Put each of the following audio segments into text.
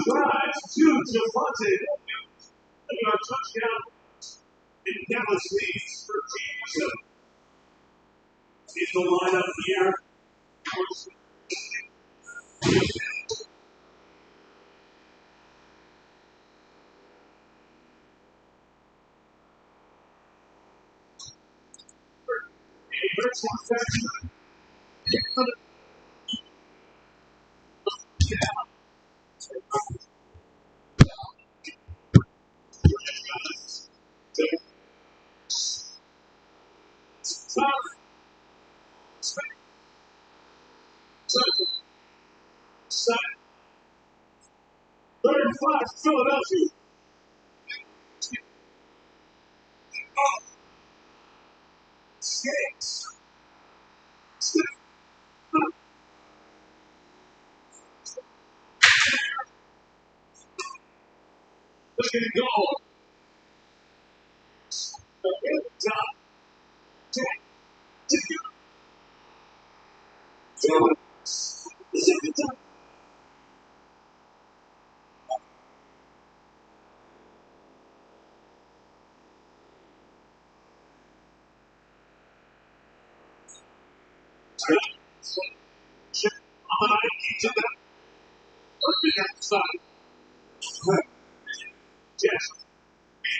drives to Javante Williams. A touchdown in Dallas leads for team 7. In the lineup here. Third and 5, Philadelphia. Look at it go. Top.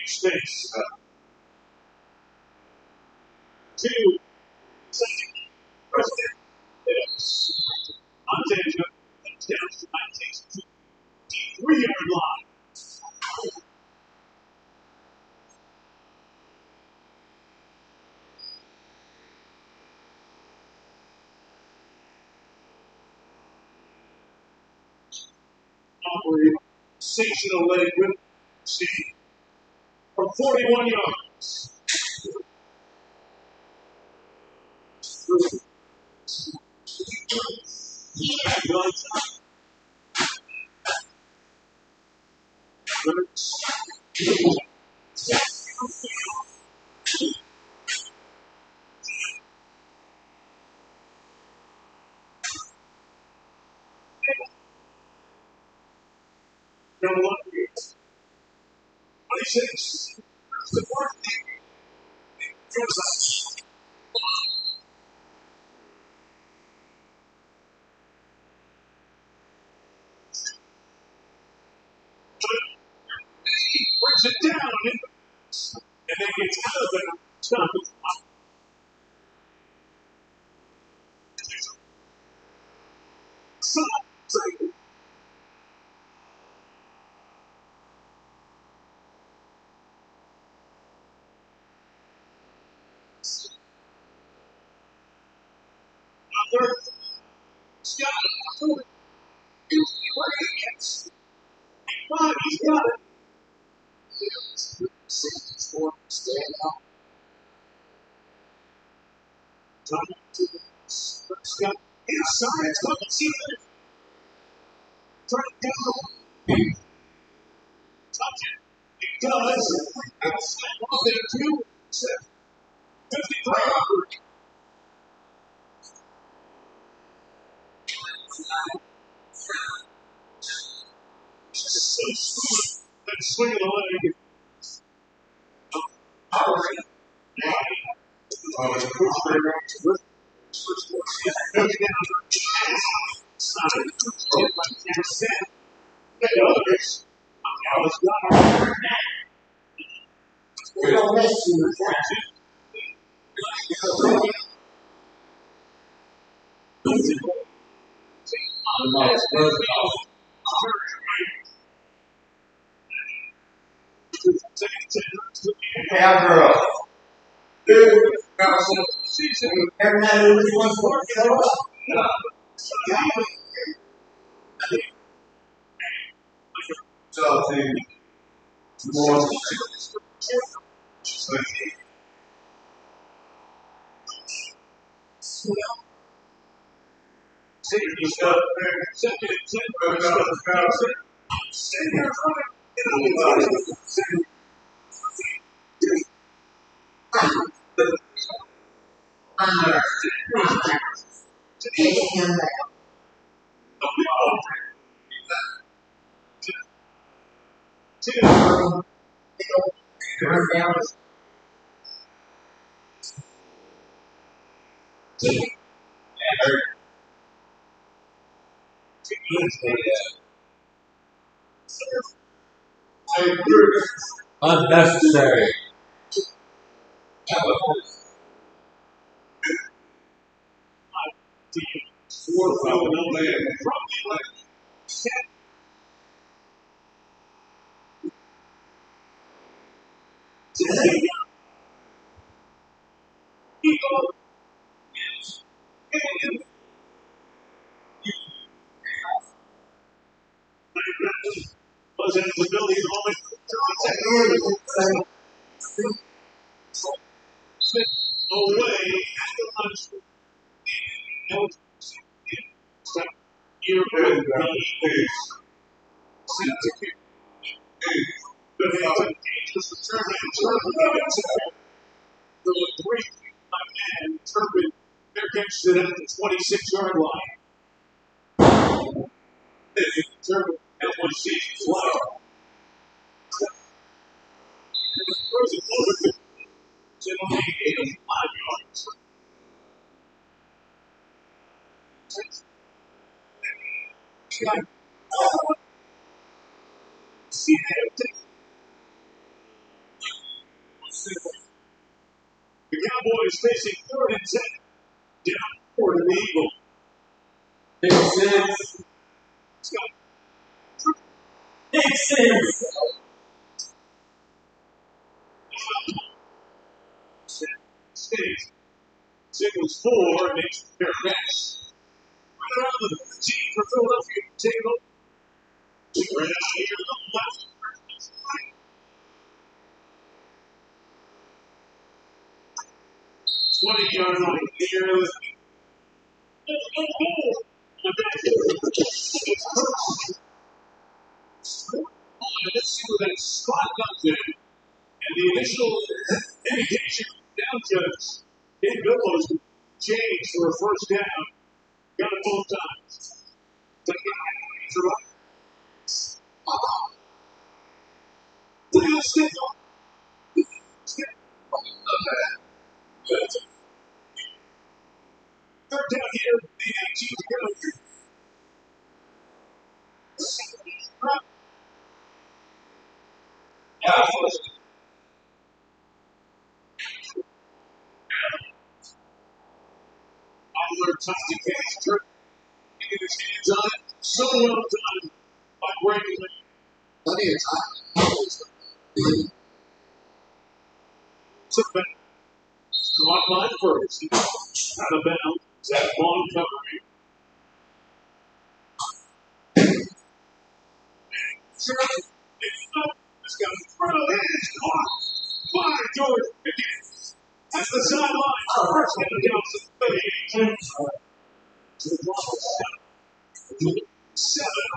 Space. 2 seconds. First on Tangent, down to 3-yard line. Sensational leg with Steve from 41 yards. Number 26. The fourth team. Brings it down and then gets out of there. Stop it. Scott, he's got it. Stand up. Scott, inside. Turn it down. Touch it. He does. Outside. Off there, 2 7. 53. So smooth. That swing of the leg. All right. We don't miss you with that. Yeah, girl. Dude, every night we want to show up. So, more. Unnecessary. Was in the building moment. Away at the lunch. Here with the three man Turpin. They're catched it at the 26-yard line. Turpin that was seized well. Throws it over to only 85 yards. The Cowboys facing 3rd and 10. Down for the Eagle. Big six. Big six. Signals 4 makes their catch. Right around the 15 for Philadelphia. Table. Right out here to the left. 20-yard line here. Let's see where that spot comes in. And the initial indication down to Dave Billows changed for a first down. Got it both times. Third down here, the 18 to go. Oliver touched the catch. Turk getting his hands on it. So well done by Brady. Plenty of time. Took back. Caught by first. Out of bounds. That long covering. It's up. It's got in front of it. It's caught by George Pickens. That's the sideline. First down to the 38. Seven.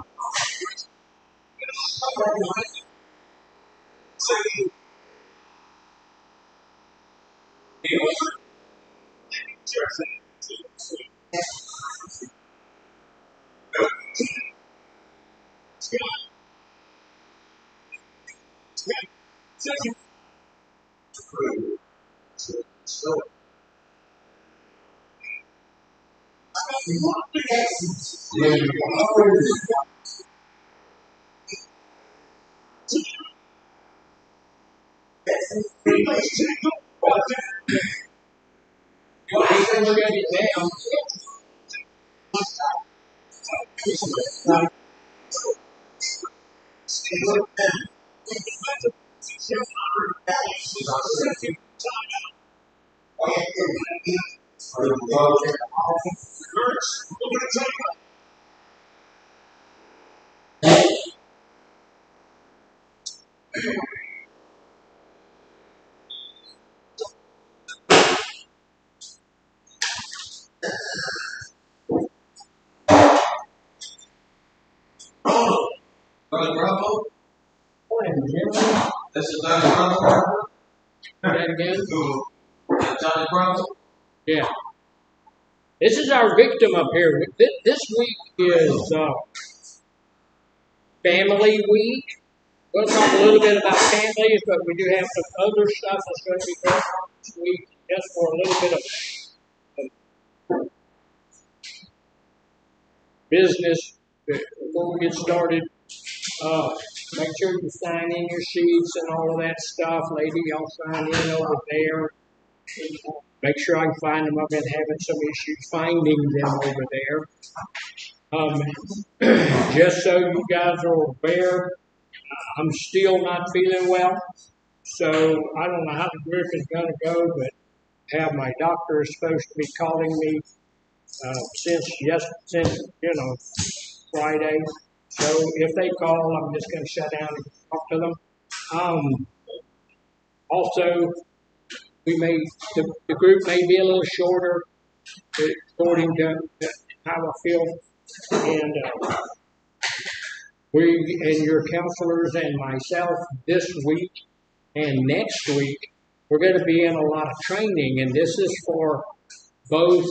Brother Bravo. Morning, Jim. This is Johnny Bravo. Again. Johnny Bravo. Yeah. This is our victim up here. This week is Family Week. we'll talk a little bit about families, but we do have some other stuff that's going to be going on this week, just for a little bit of business before we get started. Make sure you sign in your sheets and all of that stuff. Lady, y'all sign in over there. Make sure I can find them. I've been having some issues finding them over there. Just so you guys are aware, I'm still not feeling well. So I don't know how the group is going to go, but have my doctor is supposed to be calling me since Friday. So if they call, I'm just going to shut down and talk to them. Also, the group may be a little shorter according to how I feel, and we and your counselors and myself this week and next week, we're going to be in a lot of training, and this is for both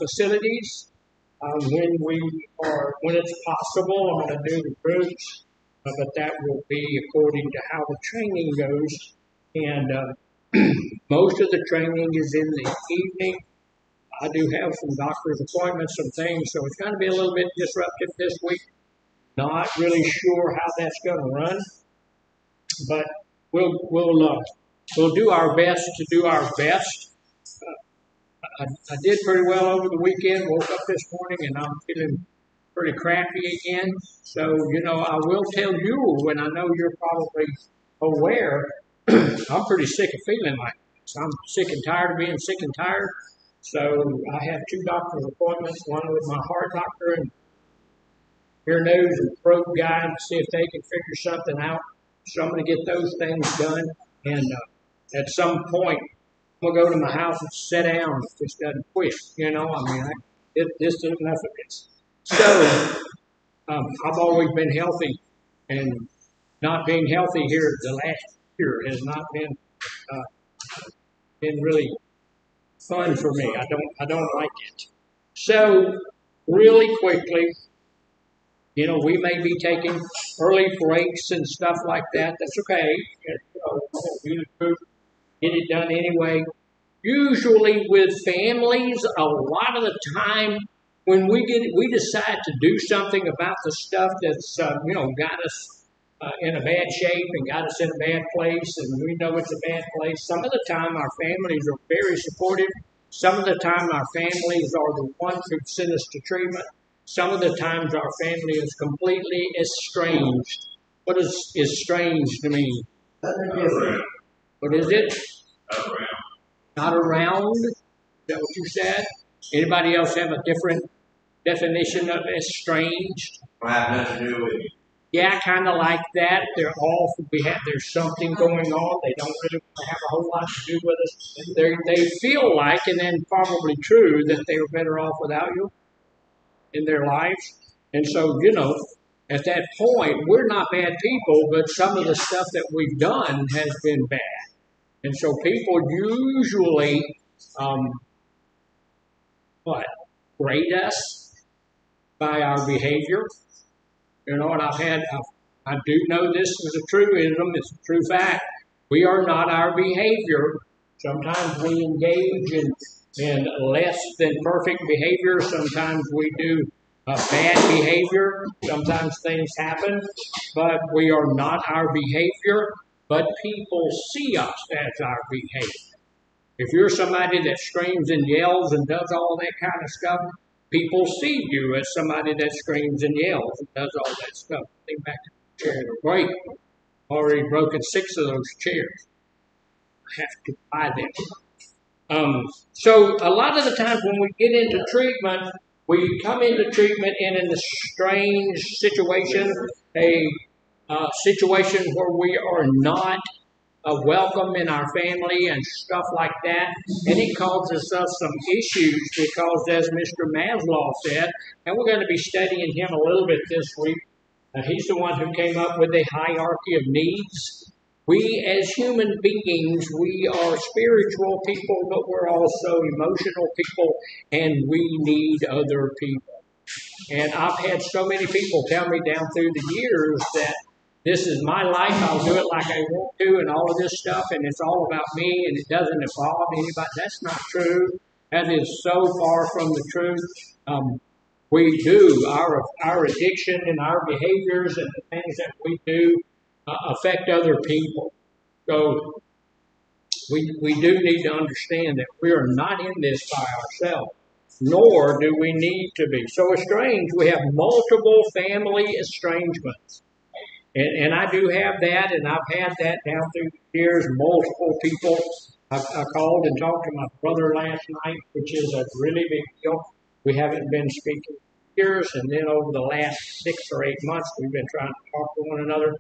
facilities. When it's possible, I'm going to do the groups, but that will be according to how the training goes. And most of the training is in the evening. I do have some doctor's appointments, some things, so it's going to be a little bit disruptive this week. Not really sure how that's going to run, but we'll do our best to do our best. I did pretty well over the weekend. Woke up this morning and I'm feeling pretty crappy again. So I will tell you when I know you're probably aware. I'm pretty sick of feeling like this. I'm sick and tired of being sick and tired. So I have 2 doctor's appointments, one with my heart doctor and ear, nose, and throat guy to see if they can figure something out. So I'm going to get those things done. And at some point, I'm going to go to my house and sit down if this doesn't quit. This is enough of this. So I've always been healthy, and not being healthy here the last year has not been really fun for me. I don't like it. So really quickly, we may be taking early breaks and stuff like that. That's okay. Get it done anyway. Usually with families, a lot of the time when we decide to do something about the stuff that's got us in a bad shape and got us in a bad place, and we know it's a bad place. Some of the time our families are very supportive. Some of the time our families are the ones who send us to treatment. Some of the times our family is completely estranged. What does estranged mean? What is it? Not around? Is that what you said? Anybody else have a different definition of estranged? Have nothing to do with it. Yeah, kind of like that. There's something going on. They don't really have a whole lot to do with us. They feel like, and then probably true, that they were better off without you in their lives. And so, at that point, we're not bad people, but some of the stuff that we've done has been bad. And so people usually, grade us by our behavior. And I do know this is a truism, it's a true fact. We are not our behavior. Sometimes we engage in less than perfect behavior. Sometimes we do bad behavior. Sometimes things happen, but we are not our behavior. But people see us as our behavior. If you're somebody that screams and yells and does all that kind of stuff, people see you as somebody that screams and yells and does all that stuff. Think back to the chair. Great. Already broken 6 of those chairs. I have to buy them. So a lot of the times when we get into treatment, we come into treatment in a strange situation, a situation where we are not welcome in our family and stuff like that. And it causes us some issues because, as Mr. Maslow said, and we're going to be studying him a little bit this week, he's the one who came up with a hierarchy of needs. We as human beings, we are spiritual people, but we're also emotional people, and we need other people. And I've had so many people tell me down through the years that this is my life. I'll do it like I want to, and all of this stuff, and it's all about me, and it doesn't involve anybody. That's not true. That is so far from the truth. We do our addiction and our behaviors and the things that we do affect other people. So we do need to understand that we are not in this by ourselves, nor do we need to be. So estranged, we have multiple family estrangements. And I do have that, and I've had that down through the years, multiple people. I called and talked to my brother last night, which is a really big deal. We haven't been speaking for years, and then over the last 6 or 8 months, we've been trying to talk to one another.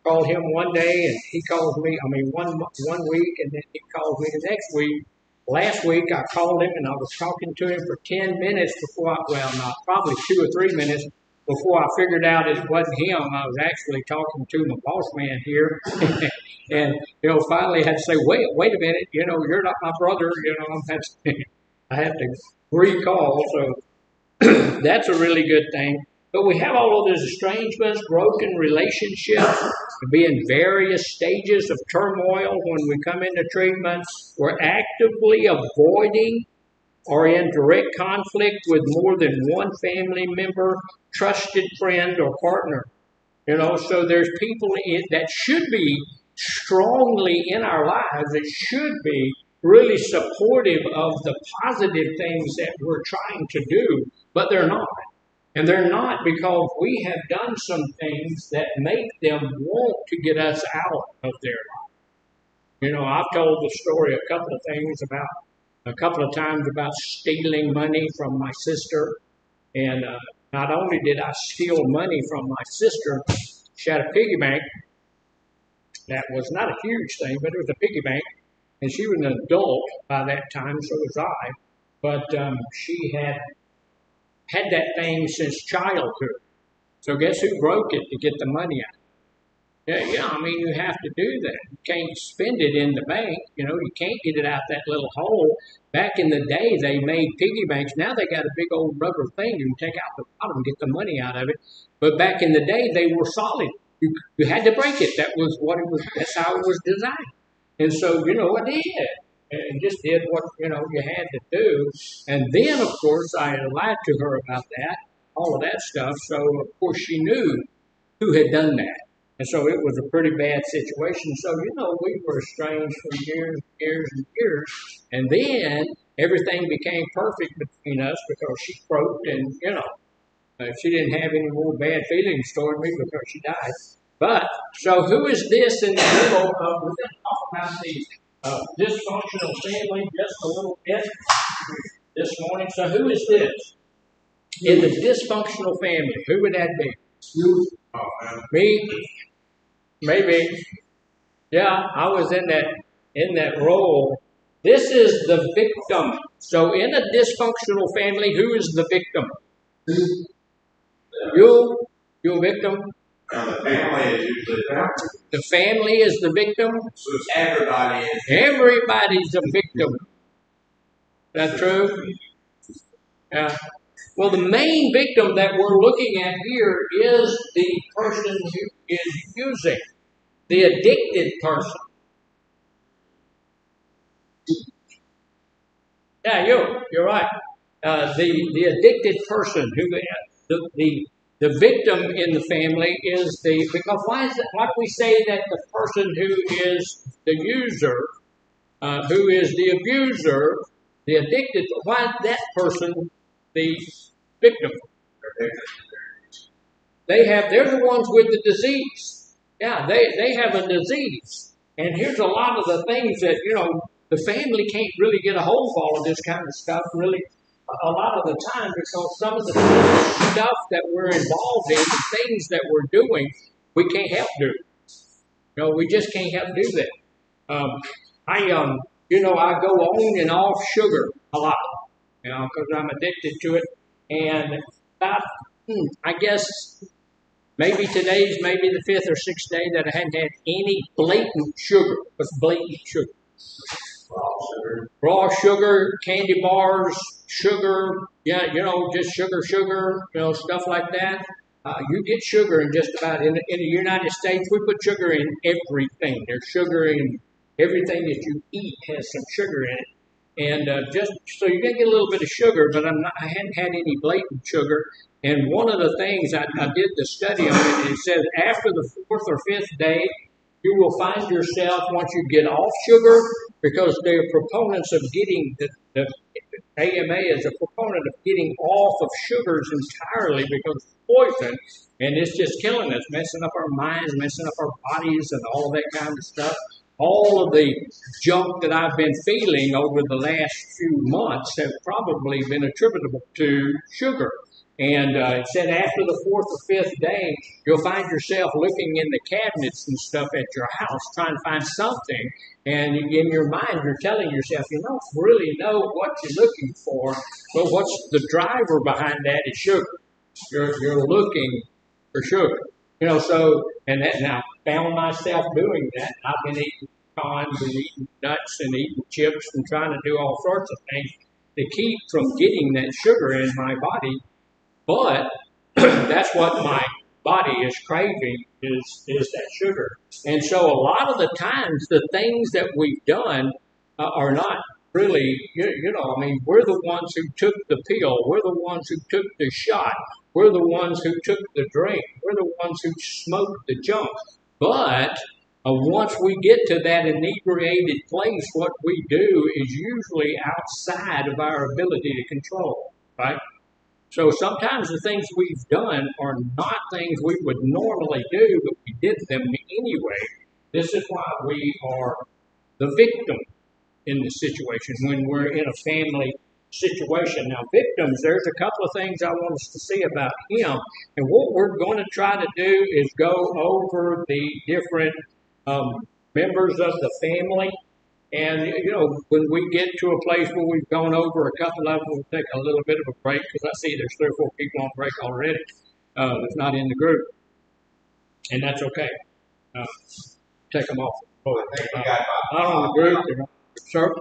Called him one day, and he calls me, one week, and then he calls me the next week. Last week, I called him, and I was talking to him for 10 minutes before not probably 2 or 3 minutes before I figured out it wasn't him. I was actually talking to my boss man here. And, finally I had to say, wait a minute, you're not my brother, I have to recall. So that's a really good thing. But we have all of those estrangements, broken relationships, be in various stages of turmoil when we come into treatment. We're actively avoiding or in direct conflict with more than one family member, trusted friend, or partner. So there's people that should be strongly in our lives, that should be really supportive of the positive things that we're trying to do, but they're not. And they're not because we have done some things that make them want to get us out of their life. I've told the story a couple of times about stealing money from my sister. And not only did I steal money from my sister, she had a piggy bank. That was not a huge thing, but it was a piggy bank. And she was an adult by that time, so was I. But she had that thing since childhood. So guess who broke it to get the money out? Yeah, you have to do that. You can't spend it in the bank. You can't get it out that little hole. Back in the day, they made piggy banks. Now they got a big old rubber thing. You can take out the bottom and get the money out of it. But back in the day, they were solid. You had to break it. That was what it was. That's how it was designed. And so, I did. And just did what, you had to do. And then, of course, I lied to her about that, all of that stuff. So, of course, she knew who had done that. And so it was a pretty bad situation. So, we were estranged for years and years and years. And then everything became perfect between us because she croaked and, she didn't have any more bad feelings toward me because she died. But, so who is this in the middle of, we're going to talk about the dysfunctional family just a little bit this morning. So who is this? In the dysfunctional family, who would that be? You. Me? Maybe. Yeah, I was in that role. This is the victim. So in a dysfunctional family, who is the victim? You a victim? The family is usually the family is the victim. Everybody is. Everybody's a victim. Is that true? Yeah. Well, the main victim that we're looking at here is the person who is using, the addicted person. Yeah, you're right. The addicted person the victim in the family is because why do we say that the person who is the user, who is the abuser, the addicted, why is that person the victim? They're the ones with the disease. Yeah, they have a disease. And here's a lot of the things that, the family can't really get a hold of all of this kind of stuff, really, a lot of the time, because some of the stuff that we're involved in, the things that we're doing, we can't help do. We just can't help do that. I go on and off sugar a lot, because I'm addicted to it. And I guess maybe today's maybe the 5th or 6th day that I hadn't had any blatant sugar. What's blatant sugar? Raw sugar, candy bars, sugar, just sugar, stuff like that. You get sugar in just about in the United States. We put sugar in everything. There's sugar in everything that you eat has some sugar in it. And just so you're gonna get a little bit of sugar, but I hadn't had any blatant sugar. And one of the things I did the study on it, and it says after the fourth or fifth day, you will find yourself once you get off sugar, because they're proponents of getting the AMA is a proponent of getting off of sugars entirely because it's poison, and it's just killing us, messing up our minds, messing up our bodies, and all that kind of stuff. All of the junk that I've been feeling over the last few months have probably been attributable to sugar. And it said after the fourth or fifth day, you'll find yourself looking in the cabinets and stuff at your house, trying to find something. And in your mind, you're telling yourself, you don't really know what you're looking for, but what's the driver behind that is sugar. You're looking for sugar. So, and I found myself doing that. I've been eating cons and eating nuts and eating chips and trying to do all sorts of things to keep from getting that sugar in my body. But that's what my body is craving is that sugar. And so a lot of the times, the things that we've done are not really, we're the ones who took the pill. We're the ones who took the shot. We're the ones who took the drink. We're the ones who smoked the junk. But once we get to that inebriated place, what we do is usually outside of our ability to control, right? So sometimes the things we've done are not things we would normally do, but we did them anyway. This is why we are the victim in this situation when we're in a family situation. Now, victims, there's a couple of things I want us to see about him. And what we're going to try to do is go over the different members of the family. And, when we get to a place where we've gone over a couple of them, we'll take a little bit of a break, because I see there's 3 or 4 people on break already that's not in the group. And that's okay. Take them off. Not on the group. Sir?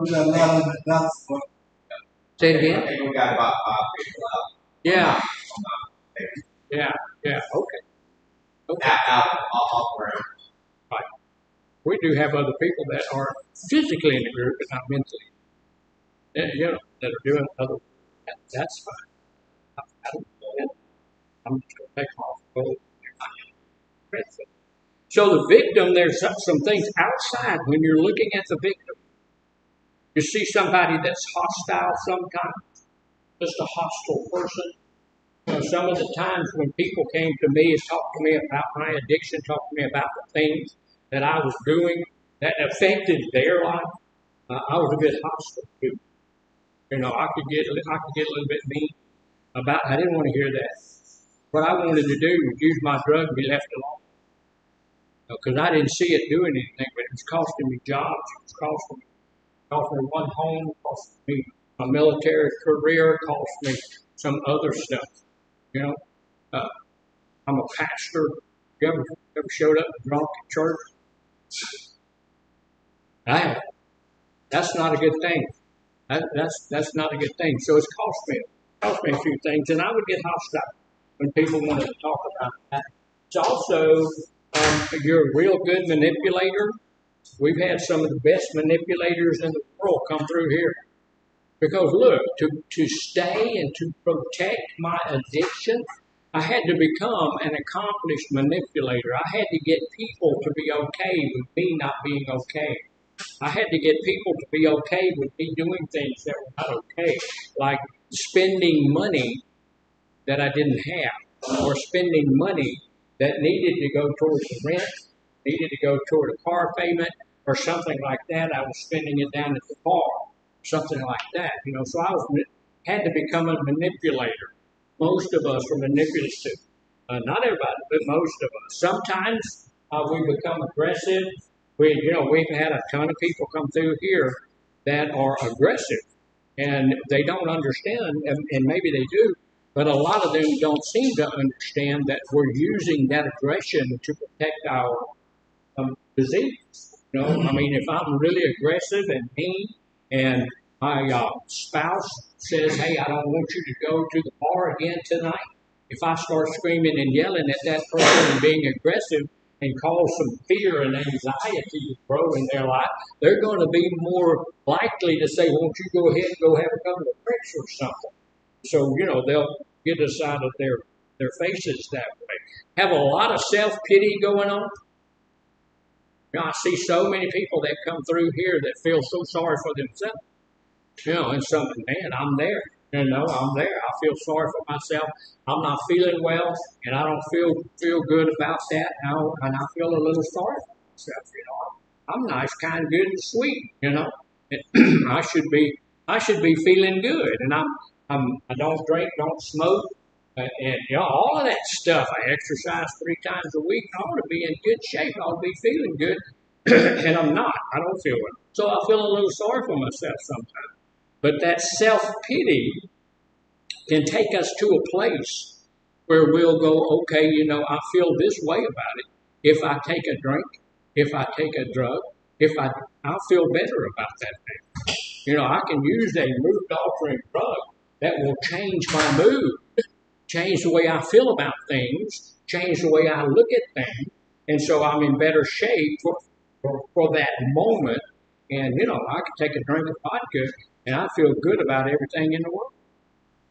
Say it again? I think we got about 5 people out. Yeah. Yeah. Okay. Off round. Right. We do have other people that are physically in the group, but not mentally. That are doing other. That's fine. I'm just going to take them off. So the victim, there's some things outside when you're looking at the victim. You see somebody that's hostile sometimes, just a hostile person. Some of the times when people came to me and talked to me about my addiction, talked to me about the things that I was doing that affected their life, I was a bit hostile too. I could get a little bit mean about. I didn't want to hear that. What I wanted to do was use my drug and be left alone, because I didn't see it doing anything, but it was costing me jobs. It was costing me one home, cost me a military career, cost me some other stuff. I'm a pastor. You ever showed up drunk at church? I have. That's not a good thing. That's not a good thing. So it's cost me a few things, and I would get hostile when people wanted to talk about that. It's also you're a real good manipulator. We've had some of the best manipulators in the world come through here. Because look, to stay and to protect my addiction, I had to become an accomplished manipulator. I had to get people to be okay with me not being okay. I had to get people to be okay with me doing things that were not okay, like spending money that I didn't have, or spending money that needed to go towards the rent, needed to go toward a car payment, or something like that. I was spending it down at the bar, something like that. So I had to become a manipulator. Most of us are manipulative. Not everybody, but most of us. Sometimes we become aggressive. We've had a ton of people come through here that are aggressive, and they don't understand, and maybe they do, but a lot of them don't seem to understand that we're using that aggression to protect our disease. If I'm really aggressive and mean, and my spouse says, "Hey, I don't want you to go to the bar again tonight," if I start screaming and yelling at that person and being aggressive and cause some fear and anxiety to grow in their life, they're going to be more likely to say, won't you go ahead and go have a couple of drinks or something? So, they'll get us out of their faces that way. Have a lot of self-pity going on. I see so many people that come through here that feel so sorry for themselves. And something, man, I'm there. I'm there. I feel sorry for myself. I'm not feeling well, and I don't feel good about that. And I feel a little sorry for myself. I'm nice, kind, good, and sweet. And I should be feeling good. And I don't drink, don't smoke, and all of that stuff. I exercise 3 times a week. I ought to be in good shape. I ought to be feeling good, and I'm not. I don't feel it. So I feel a little sorry for myself sometimes. But that self-pity can take us to a place where we'll go, okay, I feel this way about it. If I take a drink, if I take a drug, I'll feel better about that thing. I can use a mood-altering drug that will change my mood, change the way I feel about things, change the way I look at things, and so I'm in better shape for that moment. And, I could take a drink of vodka and I feel good about everything in the world.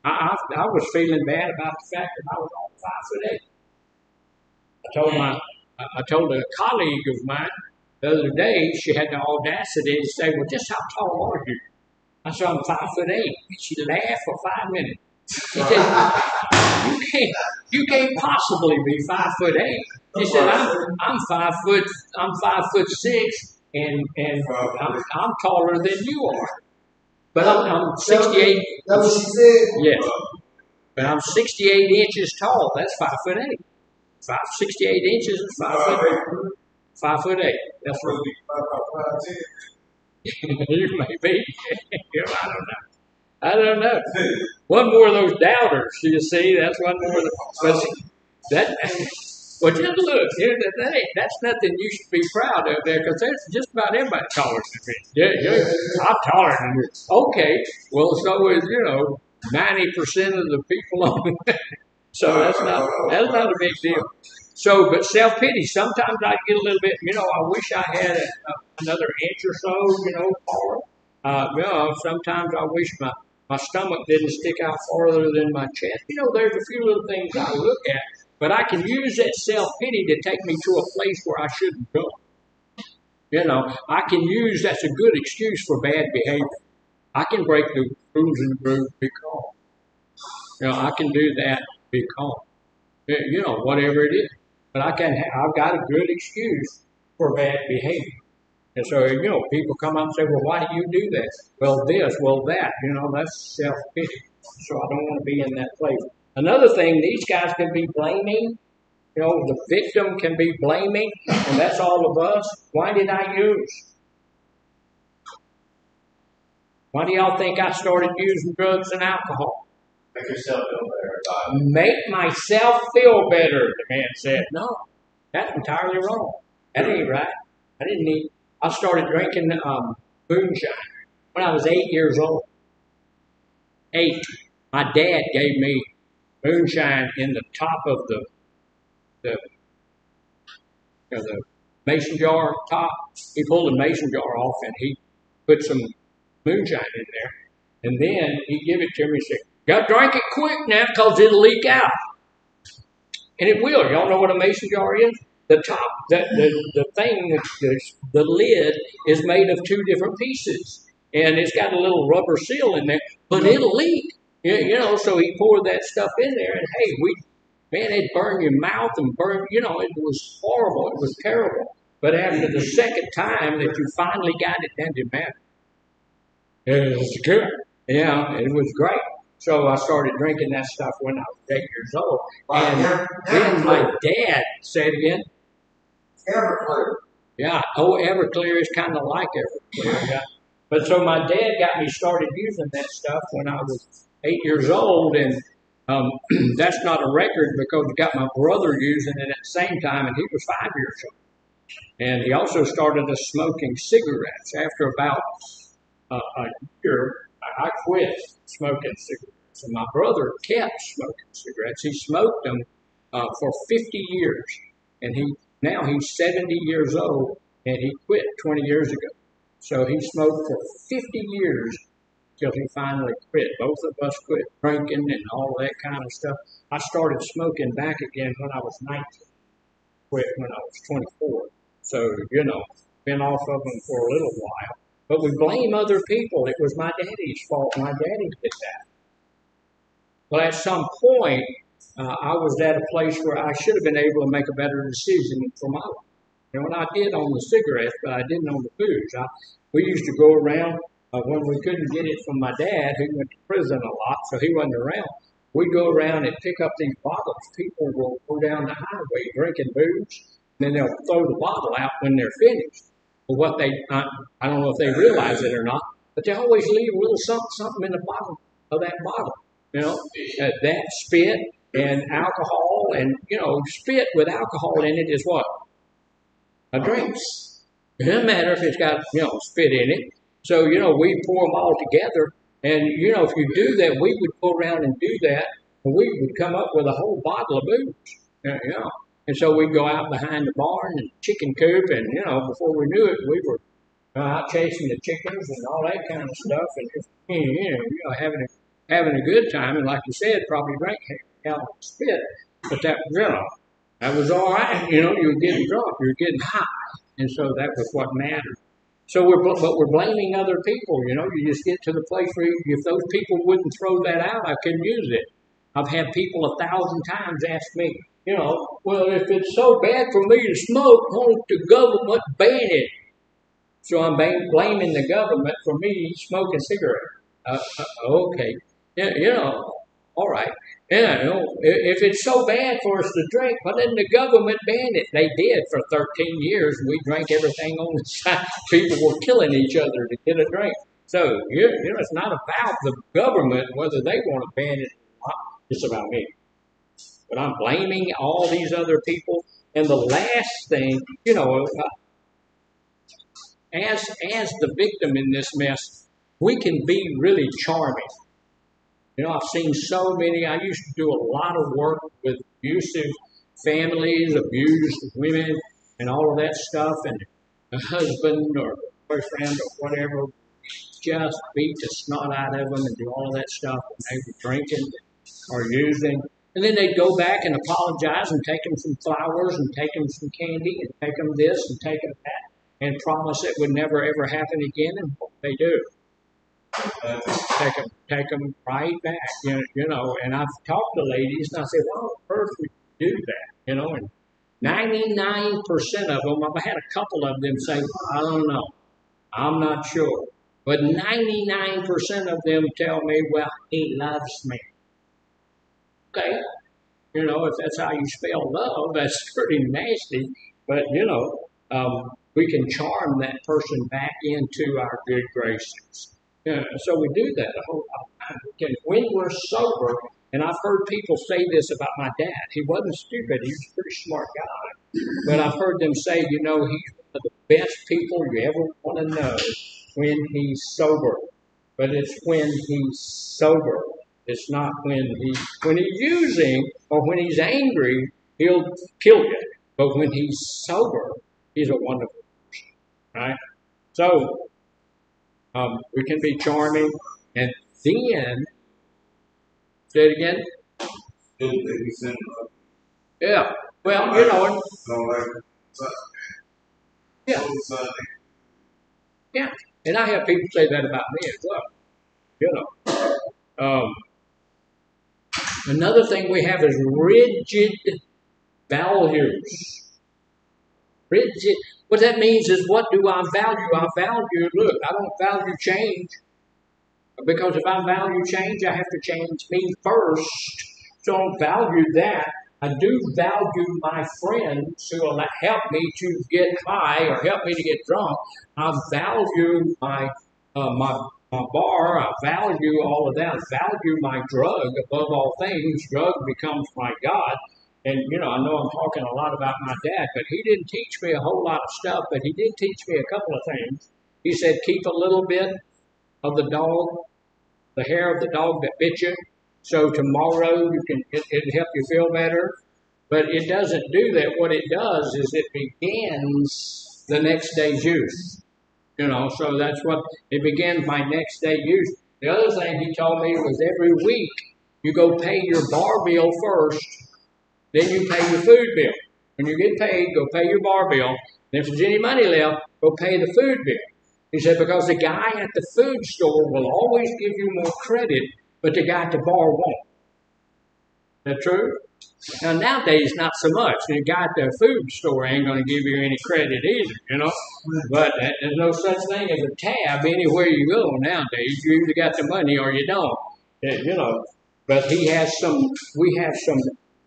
I was feeling bad about the fact that I was on 5'8". I told a colleague of mine the other day, she had the audacity to say, well, just how tall are you? I said, I'm 5'8". And she laughed for 5 minutes. She said, you can't possibly be 5'8". She said, I'm 5'6", and I'm taller than you are. But I'm 68. That's what she said? Yes. But I'm 68 inches tall. That's 5'8". 68 inches is 5'8". 5'8". That's right. You may be. I don't know. One more of those doubters, you see. That's one more of well, just look. That's nothing you should be proud of there, because there's just about everybody taller than me. Yeah, I'm taller than you. Okay, well, so is 90% of the people on it. So that's not a big deal. So, but self-pity, sometimes I get a little bit, I wish I had another inch or so, taller. Sometimes I wish my stomach didn't stick out farther than my chest. There's a few little things I look at, but I can use that self-pity to take me to a place where I shouldn't go. I can use that's a good excuse for bad behavior. I can break the rules and the groove, be calm. I can do that, be calm. Whatever it is. But I've got a good excuse for bad behavior. And so, people come up and say, well, why do you do that? Well, this, well, that. That's self-pity. So I don't want to be in that place. Another thing, these guys can be blaming. The victim can be blaming, and that's all of us. Why did I use? Why do y'all think I started using drugs and alcohol? Make yourself feel better. Make myself feel better, the man said. No, that's entirely wrong. That ain't right. I started drinking moonshine when I was 8 years old. 8. My dad gave me moonshine in the top of the mason jar top. He pulled the mason jar off and he put some moonshine in there. And then he gave it to me and said, got to drink it quick now because it'll leak out. And it will. Y'all know what a mason jar is? The top, the thing, the lid is made of 2 different pieces. And it's got a little rubber seal in there, but it'll leak. So he poured that stuff in there, and hey, it'd burn your mouth and burn, it was horrible. It was terrible. But after the second time that you finally got it, then it mattered. It was good. It was great. So I started drinking that stuff when I was 8 years old. And then my dad said again, Everclear. Yeah. Everclear is kind of like Everclear. Yeah. But so my dad got me started using that stuff when I was 8 years old, and that's not a record because I got my brother using it at the same time, and he was 5 years old. And he also started smoking cigarettes. After about a year, I quit smoking cigarettes. So my brother kept smoking cigarettes. He smoked them for 50 years, and now he's 70 years old, and he quit 20 years ago. So he smoked for 50 years till he finally quit. Both of us quit drinking and all that kind of stuff. I started smoking back again when I was 19, quit when I was 24. So, been off of them for a little while. But we blame other people. It was my daddy's fault. My daddy did that. Well, at some point, I was at a place where I should have been able to make a better decision for my life. And I did on the cigarettes, but I didn't on the booze. We used to go around when we couldn't get it from my dad, who went to prison a lot, so he wasn't around. We'd go around and pick up these bottles. People will go down the highway drinking booze, and then they'll throw the bottle out when they're finished. But I don't know if they realize it or not, but they always leave a little something in the bottom of that bottle. That spit and alcohol, and spit with alcohol in it is what? A drink. It doesn't matter if it's got spit in it. So we pour them all together, and if you do that, we would go around and do that, and we would come up with a whole bottle of booze. And so we'd go out behind the barn and chicken coop, and before we knew it, we were out chasing the chickens and all that kind of stuff, and just having a good time. And like you said, probably drank a hell of spit, but that was all right. You were getting drunk, you were getting high, and so that was what mattered. So we're blaming other people. You just get to the place where if those people wouldn't throw that out, I couldn't use it. I've had people 1,000 times ask me, well, if it's so bad for me to smoke, won't the government ban it? So I'm blaming the government for me smoking cigarettes. Okay, all right. If it's so bad for us to drink, why didn't the government ban it? They did for 13 years. We drank everything on the side. People were killing each other to get a drink. So, it's not about the government whether they want to ban it or not. It's about me. But I'm blaming all these other people. And the last thing, as the victim in this mess, we can be really charming. I've seen so many. I used to do a lot of work with abusive families, abused women, and all of that stuff. And the husband or boyfriend or whatever just beat the snot out of them and do all of that stuff. And they were drinking or using. And then they'd go back and apologize and take them some flowers and take them some candy and take them this and take them that and promise it would never, ever happen again. And what they do? Take them right back, and I've talked to ladies, and I say, why on earth would you do that, and 99% of them, I've had a couple of them say, I don't know, I'm not sure, but 99% of them tell me, well, he loves me. Okay, if that's how you spell love, that's pretty nasty, but, we can charm that person back into our good graces. So we do that a whole lot of times. When we're sober, and I've heard people say this about my dad. He wasn't stupid. He was a pretty smart guy. But I've heard them say, he's one of the best people you ever want to know when he's sober. But it's when he's sober. It's not when he's using or when he's angry, he'll kill you. But when he's sober, he's a wonderful person, right? So, we can be charming, and then, say it again? Yeah, well, yeah, and I have people say that about me as well, Another thing we have is rigid values. Rigid. What that means is, what do I value? I don't value change. Because if I value change, I have to change me first. So I don't value that. I do value my friends who will help me to get high or help me to get drunk. I value my bar. I value all of that. I value my drug above all things. Drug becomes my God. And, I know I'm talking a lot about my dad, but he didn't teach me a whole lot of stuff, but he did teach me a couple of things. He said, keep a little bit of the hair of the dog that bit you, So tomorrow it'll help you feel better. But it doesn't do that. What it does is it begins the next day's use. So that's what it begins my next day use. The other thing he told me was every week you go pay your bar bill first, then you pay your food bill. When you get paid, go pay your bar bill. And if there's any money left, go pay the food bill. He said, because the guy at the food store will always give you more credit, but the guy at the bar won't. Is that true? Now, nowadays, not so much. The guy at the food store ain't going to give you any credit either. But there's no such thing as a tab anywhere you go nowadays. You either got the money or you don't. But we have some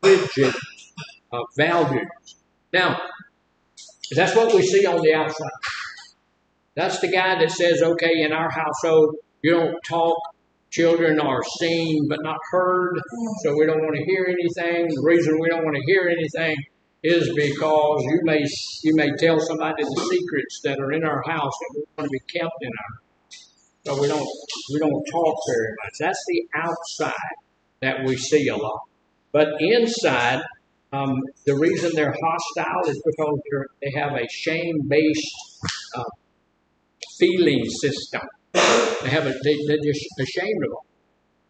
rigid values. Now, that's what we see on the outside. That's the guy that says, okay, in our household, you don't talk. Children are seen but not heard, so we don't want to hear anything. The reason we don't want to hear anything is because you may tell somebody the secrets that are in our house that we want to be kept in our house. So we don't talk very much. That's the outside that we see a lot. But inside, the reason they're hostile is because they have a shame-based feeling system. They're just ashamed of them.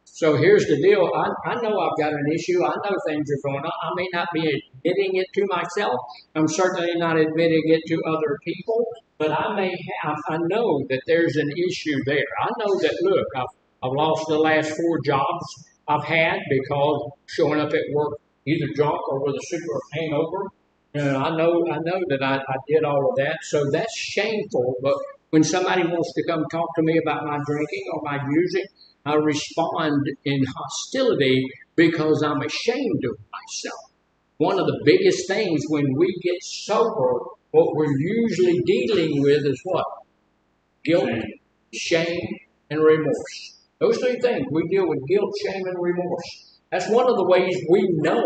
So here's the deal. I know I've got an issue. I know things are going on. I may not be admitting it to myself. I'm certainly not admitting it to other people. But I know that there's an issue there. I know that, look, I've lost the last 4 jobs I've had because showing up at work either drunk or with a super hangover. I know that I did all of that. So that's shameful. But when somebody wants to come talk to me about my drinking or my music, I respond in hostility because I'm ashamed of myself. One of the biggest things when we get sober, what we're usually dealing with is what? Guilt, shame, and remorse. Those 3 things. We deal with guilt, shame, and remorse. That's one of the ways we know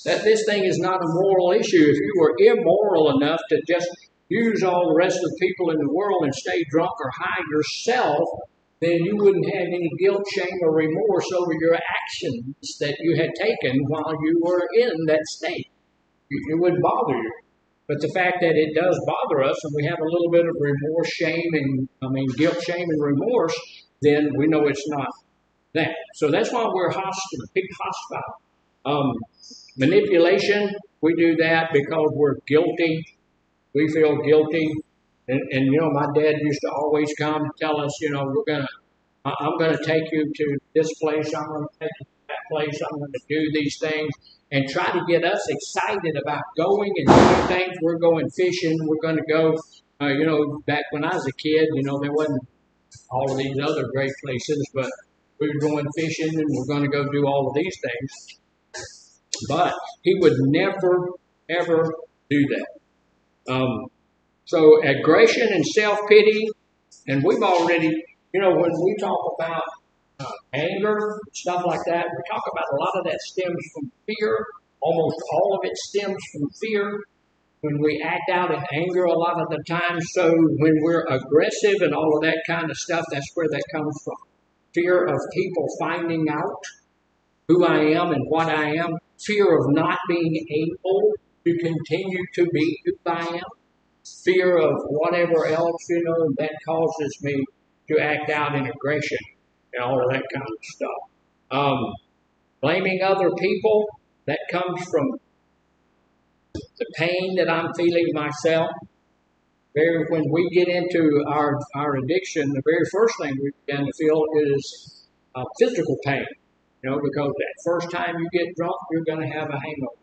that this thing is not a moral issue. If you were immoral enough to just use all the rest of the people in the world and stay drunk or high yourself, then you wouldn't have any guilt, shame, or remorse over your actions that you had taken while you were in that state. It wouldn't bother you. But the fact that it does bother us, and we have a little bit of remorse, guilt, shame, and remorse, then we know it's not that. So that's why we're hostile. Manipulation, we do that because we're guilty. We feel guilty. And my dad used to always come and tell us, I'm going to take you to this place. I'm going to take you to that place. I'm going to do these things and try to get us excited about going and doing things. We're going fishing. We're going to go, back when I was a kid, there wasn't all of these other great places, but we were going fishing and we're going to go do all of these things. But he would never, ever do that. So aggression and self-pity, and we've already, when we talk about anger, stuff like that, we talk about a lot of that stems from fear. Almost all of it stems from fear. When we act out in anger a lot of the time, so when we're aggressive and all of that kind of stuff, that's where that comes from. Fear of people finding out who I am and what I am. Fear of not being able to continue to be who I am. Fear of whatever else, that causes me to act out in aggression and all of that kind of stuff. Blaming other people, that comes from the pain that I'm feeling myself. When we get into our addiction, the very first thing we begin to feel is physical pain. Because that first time you get drunk, you're going to have a hangover.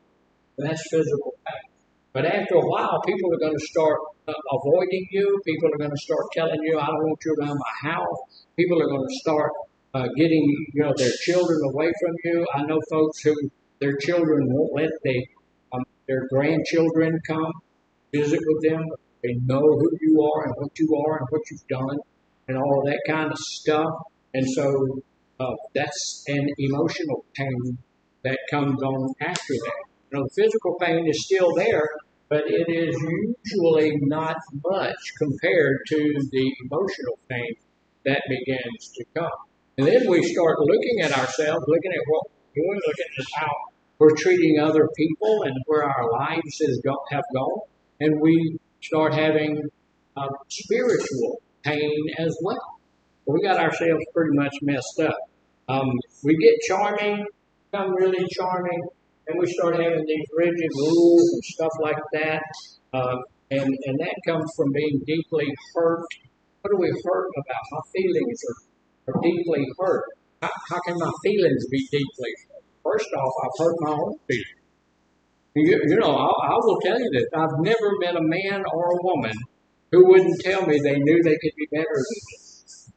And that's physical pain. But after a while, people are going to start avoiding you. People are going to start telling you, I don't want you around my house. People are going to start getting their children away from you. I know folks who their children won't let their grandchildren come visit with them. They know who you are and what you've done and all of that kind of stuff. And so that's an emotional pain that comes on after that. The physical pain is still there, but it is usually not much compared to the emotional pain that begins to come. And then we start looking at ourselves, looking at what we're doing, looking at how we're treating other people and where our lives have gone. And we start having spiritual pain as well. We got ourselves pretty much messed up. We get charming, become really charming, and we start having these rigid rules and stuff like that. And that comes from being deeply hurt. What are we hurt about? My feelings are deeply hurt. How can my feelings be deeply hurt? First off, I've hurt my own feelings. I will tell you this. I've never met a man or a woman who wouldn't tell me they knew they could be better than this.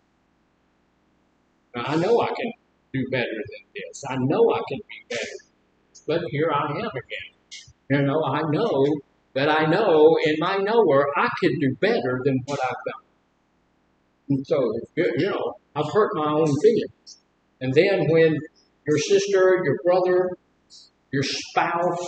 Now, I know I can do better than this. I know I can be better. But here I am again. I know that I know in my knower I could do better than what I've done. And so, I've hurt my own feelings. And then when your sister, your brother, your spouse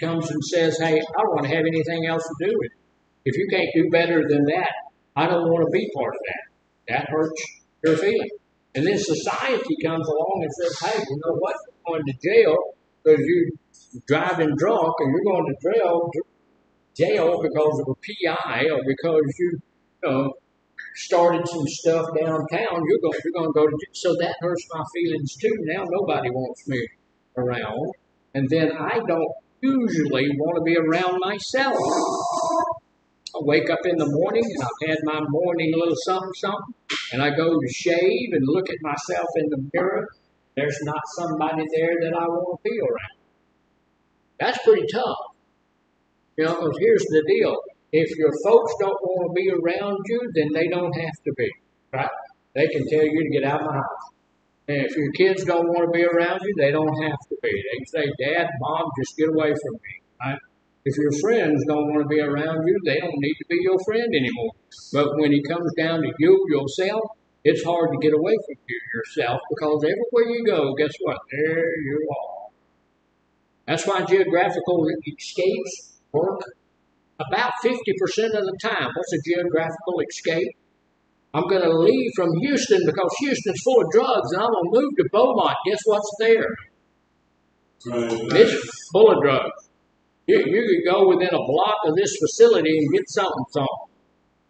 comes and says, hey, I don't want to have anything else to do with it. If you can't do better than that, I don't want to be part of that. That hurts your feelings. And then society comes along and says, hey, you know what? You're going to jail because you're driving drunk, and you're going to jail because of a PI or because you started some stuff downtown. You're going to go to jail. So that hurts my feelings too. Now nobody wants me around. And then I don't usually want to be around myself. I wake up in the morning and I've had my morning little something, and I go to shave and look at myself in the mirror. There's not somebody there that I want to be around. That's pretty tough. Because here's the deal. If your folks don't want to be around you, then they don't have to be, right? They can tell you to get out of my house. And if your kids don't want to be around you, they don't have to be. They can say, Dad, Mom, just get away from me, right? If your friends don't want to be around you, they don't need to be your friend anymore. But when it comes down to you yourself, it's hard to get away from yourself because everywhere you go, guess what? There you are. That's why geographical escapes work about 50% of the time. What's a geographical escape? I'm going to leave from Houston because Houston's full of drugs, and I'm going to move to Beaumont. Guess what's there? Right. It's full of drugs. You could go within a block of this facility and get something.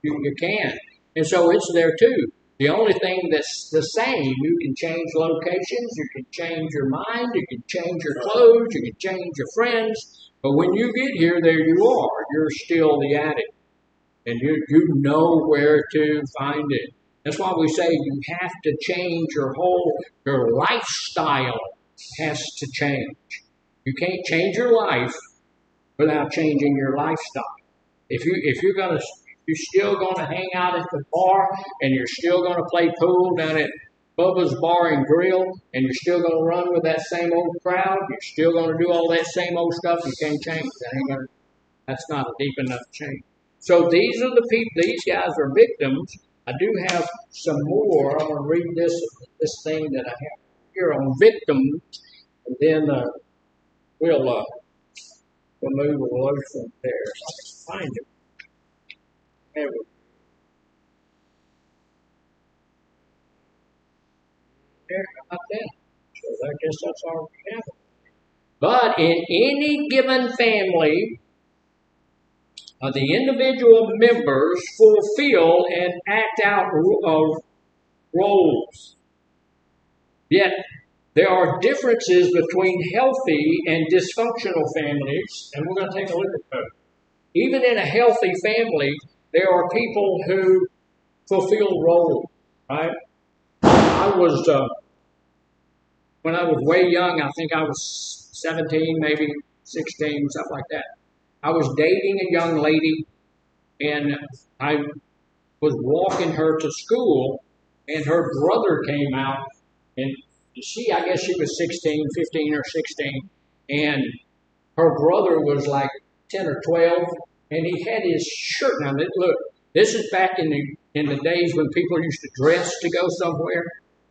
You can. And so it's there too. The only thing that's the same, you can change locations, you can change your mind, you can change your clothes, you can change your friends. But when you get here, there you are. You're still the addict. And you know where to find it. That's why we say you have to change your lifestyle has to change. You can't change your life without changing your lifestyle. If you're still gonna hang out at the bar and you're still gonna play pool down at Bubba's Bar and Grill and you're still gonna run with that same old crowd, you're still gonna do all that same old stuff, you can't change. That's not a deep enough change. So these are the people. These guys are victims. I do have some more. I'm going to read this thing that I have here on victims, and then we'll move away from there. So I can find it. There we go. There, how about that? So I guess that's all we have. But in any given family, the individual members fulfill and act out roles. Yet, there are differences between healthy and dysfunctional families, and we're going to take a look at those. Even in a healthy family, there are people who fulfill roles, right? When I was way young, I think I was 17, maybe 16, something like that. I was dating a young lady, and I was walking her to school, and her brother came out, and I guess she was 15 or 16, and her brother was like 10 or 12, and he had his shirt on. Look, this is back in the days when people used to dress to go somewhere,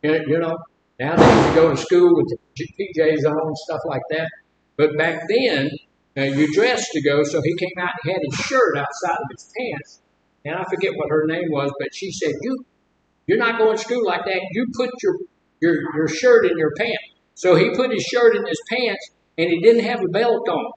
Nowadays you go to school with the PJs on and stuff like that, but back then, you dressed to go, so he came out and had his shirt outside of his pants, and I forget what her name was, but she said, you're not going to school like that. You put your your shirt in your pants. So he put his shirt in his pants, and he didn't have a belt on.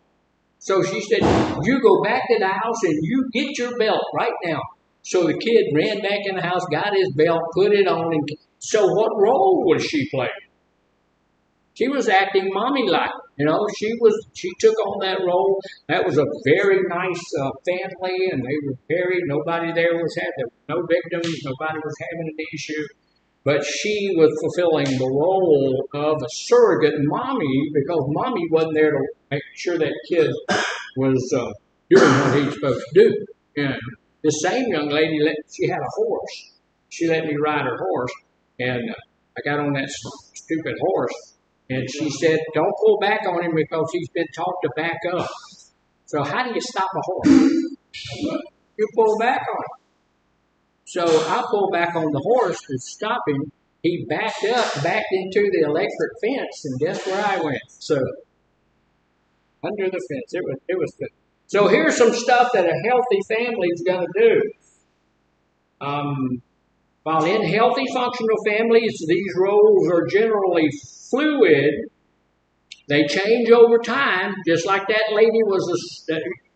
So she said, you go back to the house and you get your belt right now. So the kid ran back in the house, got his belt, put it on. And so what role was she playing? She was acting mommy-like. She took on that role. That was a very nice family, and they were married. Nobody there there were no victims. Nobody was having an issue. But she was fulfilling the role of a surrogate mommy because mommy wasn't there to make sure that kid was doing what he's supposed to do. The same young lady, she had a horse. She let me ride her horse, and I got on that stupid horse. And she said, don't pull back on him because he's been taught to back up. So how do you stop a horse? You pull back on him. So I pulled back on the horse to stop him. He backed into the electric fence, and guess where I went? So under the fence. It was good. So here's some stuff that a healthy family is going to do. While in healthy, functional families, these roles are generally fluid. They change over time, just like that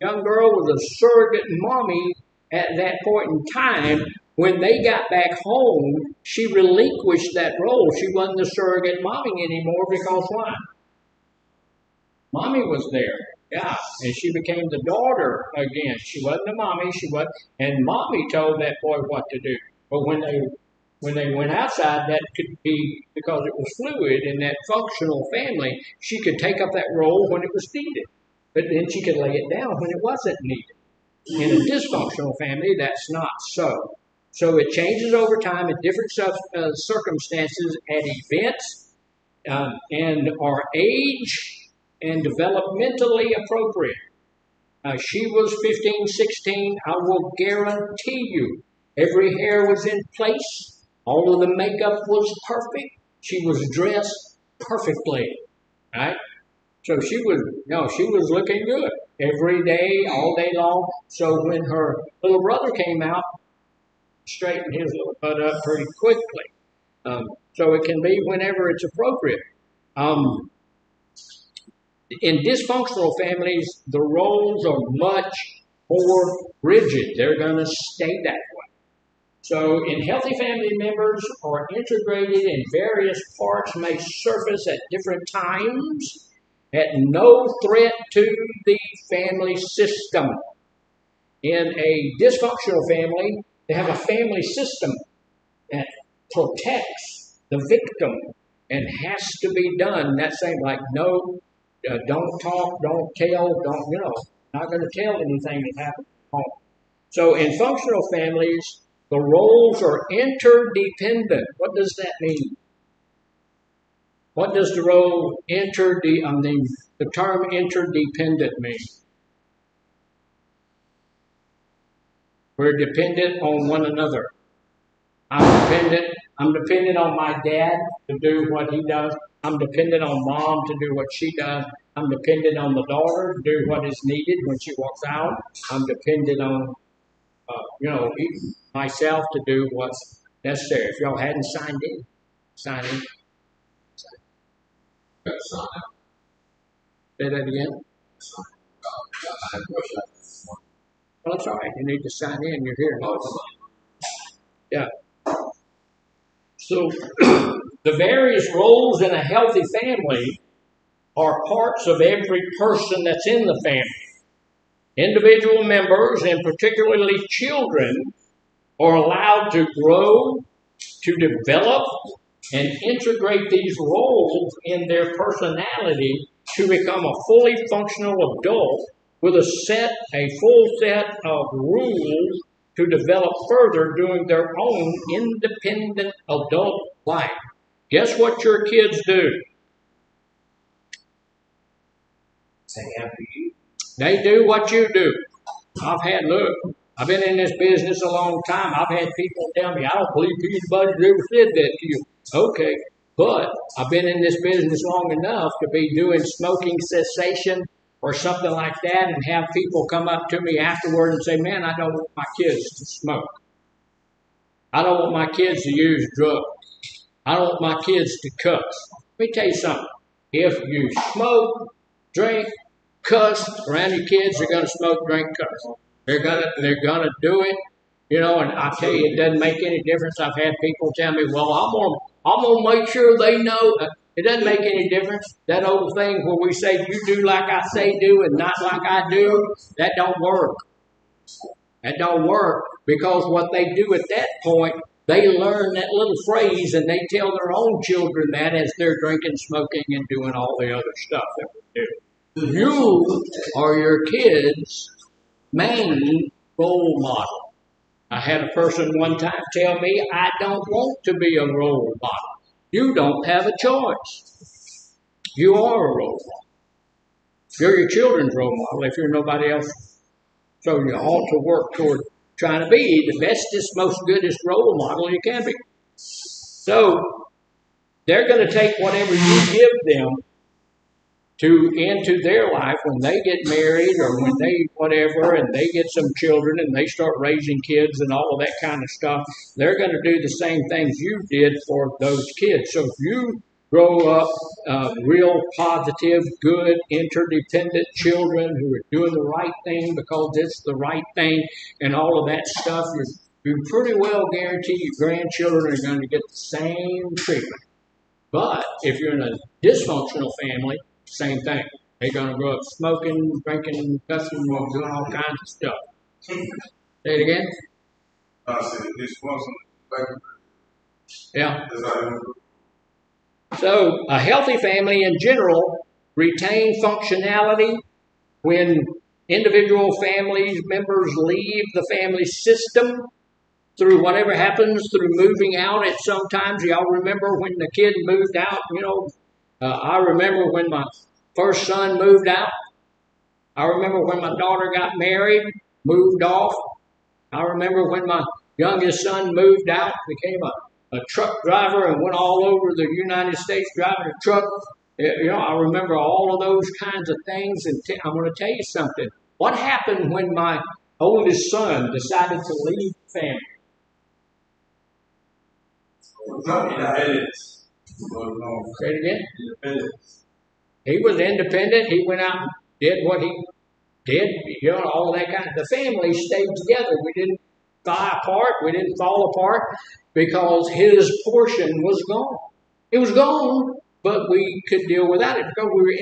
young girl was a surrogate mommy at that point in time. When they got back home, she relinquished that role. She wasn't the surrogate mommy anymore because why? Mommy was there, yeah, and she became the daughter again. She wasn't the mommy, and mommy told that boy what to do. But when they went outside, that could be because it was fluid in that functional family. She could take up that role when it was needed, but then she could lay it down when it wasn't needed. In a dysfunctional family, that's not so. So it changes over time in different circumstances at events and are age and developmentally appropriate. She was 15, 16. I will guarantee you every hair was in place. All of the makeup was perfect. She was dressed perfectly, right? So she was looking good every day, all day long. So when her little brother came out, straightened his little butt up pretty quickly. So it can be whenever it's appropriate. In dysfunctional families, the roles are much more rigid. They're going to stay that way. So in healthy family, members are integrated in various parts, may surface at different times, at no threat to the family system. In a dysfunctional family, they have a family system that protects the victim and has to be done. That same, like, no, don't talk, don't tell, not going to tell anything that happened at home. So in functional families, the roles are interdependent. What does that mean? What does the role the term interdependent mean? We're dependent on one another. I'm dependent on my dad to do what he does. I'm dependent on mom to do what she does. I'm dependent on the daughter to do what is needed when she walks out. I'm dependent on, myself to do what's necessary. If y'all hadn't signed in, sign in. Say that again. Well, that's all right. You need to sign in. You're here. Yeah. So the various roles in a healthy family are parts of every person that's in the family. Individual members, and particularly children, are allowed to grow, to develop, and integrate these roles in their personality to become a fully functional adult with a full set of rules to develop further during their own independent adult life. Guess what your kids do? They do what you do. I've been in this business a long time. I've had people tell me, I don't believe anybody's ever said that to you. Okay, but I've been in this business long enough to be doing smoking cessation or something like that and have people come up to me afterward and say, man, I don't want my kids to smoke. I don't want my kids to use drugs. I don't want my kids to cuss. Let me tell you something. If you smoke, drink, cuss around your kids, they're going to smoke, drink, cuss. They're gonna do it. And I tell you, it doesn't make any difference. I've had people tell me, "Well, I'm gonna make sure they know." It doesn't make any difference. That old thing where we say, "You do like I say do, and not like I do," that don't work. That don't work because what they do at that point, they learn that little phrase and they tell their own children that as they're drinking, smoking, and doing all the other stuff that we do. You are your kids' main role model. I had a person one time tell me, "I don't want to be a role model." You don't have a choice. You are a role model. You're your children's role model if you're nobody else. So you ought to work toward trying to be the bestest, most goodest role model you can be. So they're going to take whatever you give them into their life when they get married or when they whatever and they get some children and they start raising kids and all of that kind of stuff. They're going to do the same things you did for those kids. So if you grow up real positive, good, interdependent children who are doing the right thing because it's the right thing and all of that stuff, you pretty well guarantee your grandchildren are going to get the same treatment. But if you're in a dysfunctional family, same thing. They're going to grow up smoking, drinking, cussing, or doing all kinds of stuff. Say it again? I said this wasn't Yeah. So a healthy family in general retain functionality when individual family members leave the family system through whatever happens through moving out at sometimes. Y'all remember when the kid moved out, I remember when my first son moved out. I remember when my daughter got married, moved off. I remember when my youngest son moved out, became a truck driver and went all over the United States driving a truck. I remember all of those kinds of things. And I'm going to tell you something. What happened when my oldest son decided to leave the family? independence. Say it again? Independence. He was independent. He went out and did what he did, all of that kind of. The family stayed together. We didn't fly apart. We didn't fall apart because his portion was gone. It was gone, but we could deal without it because we were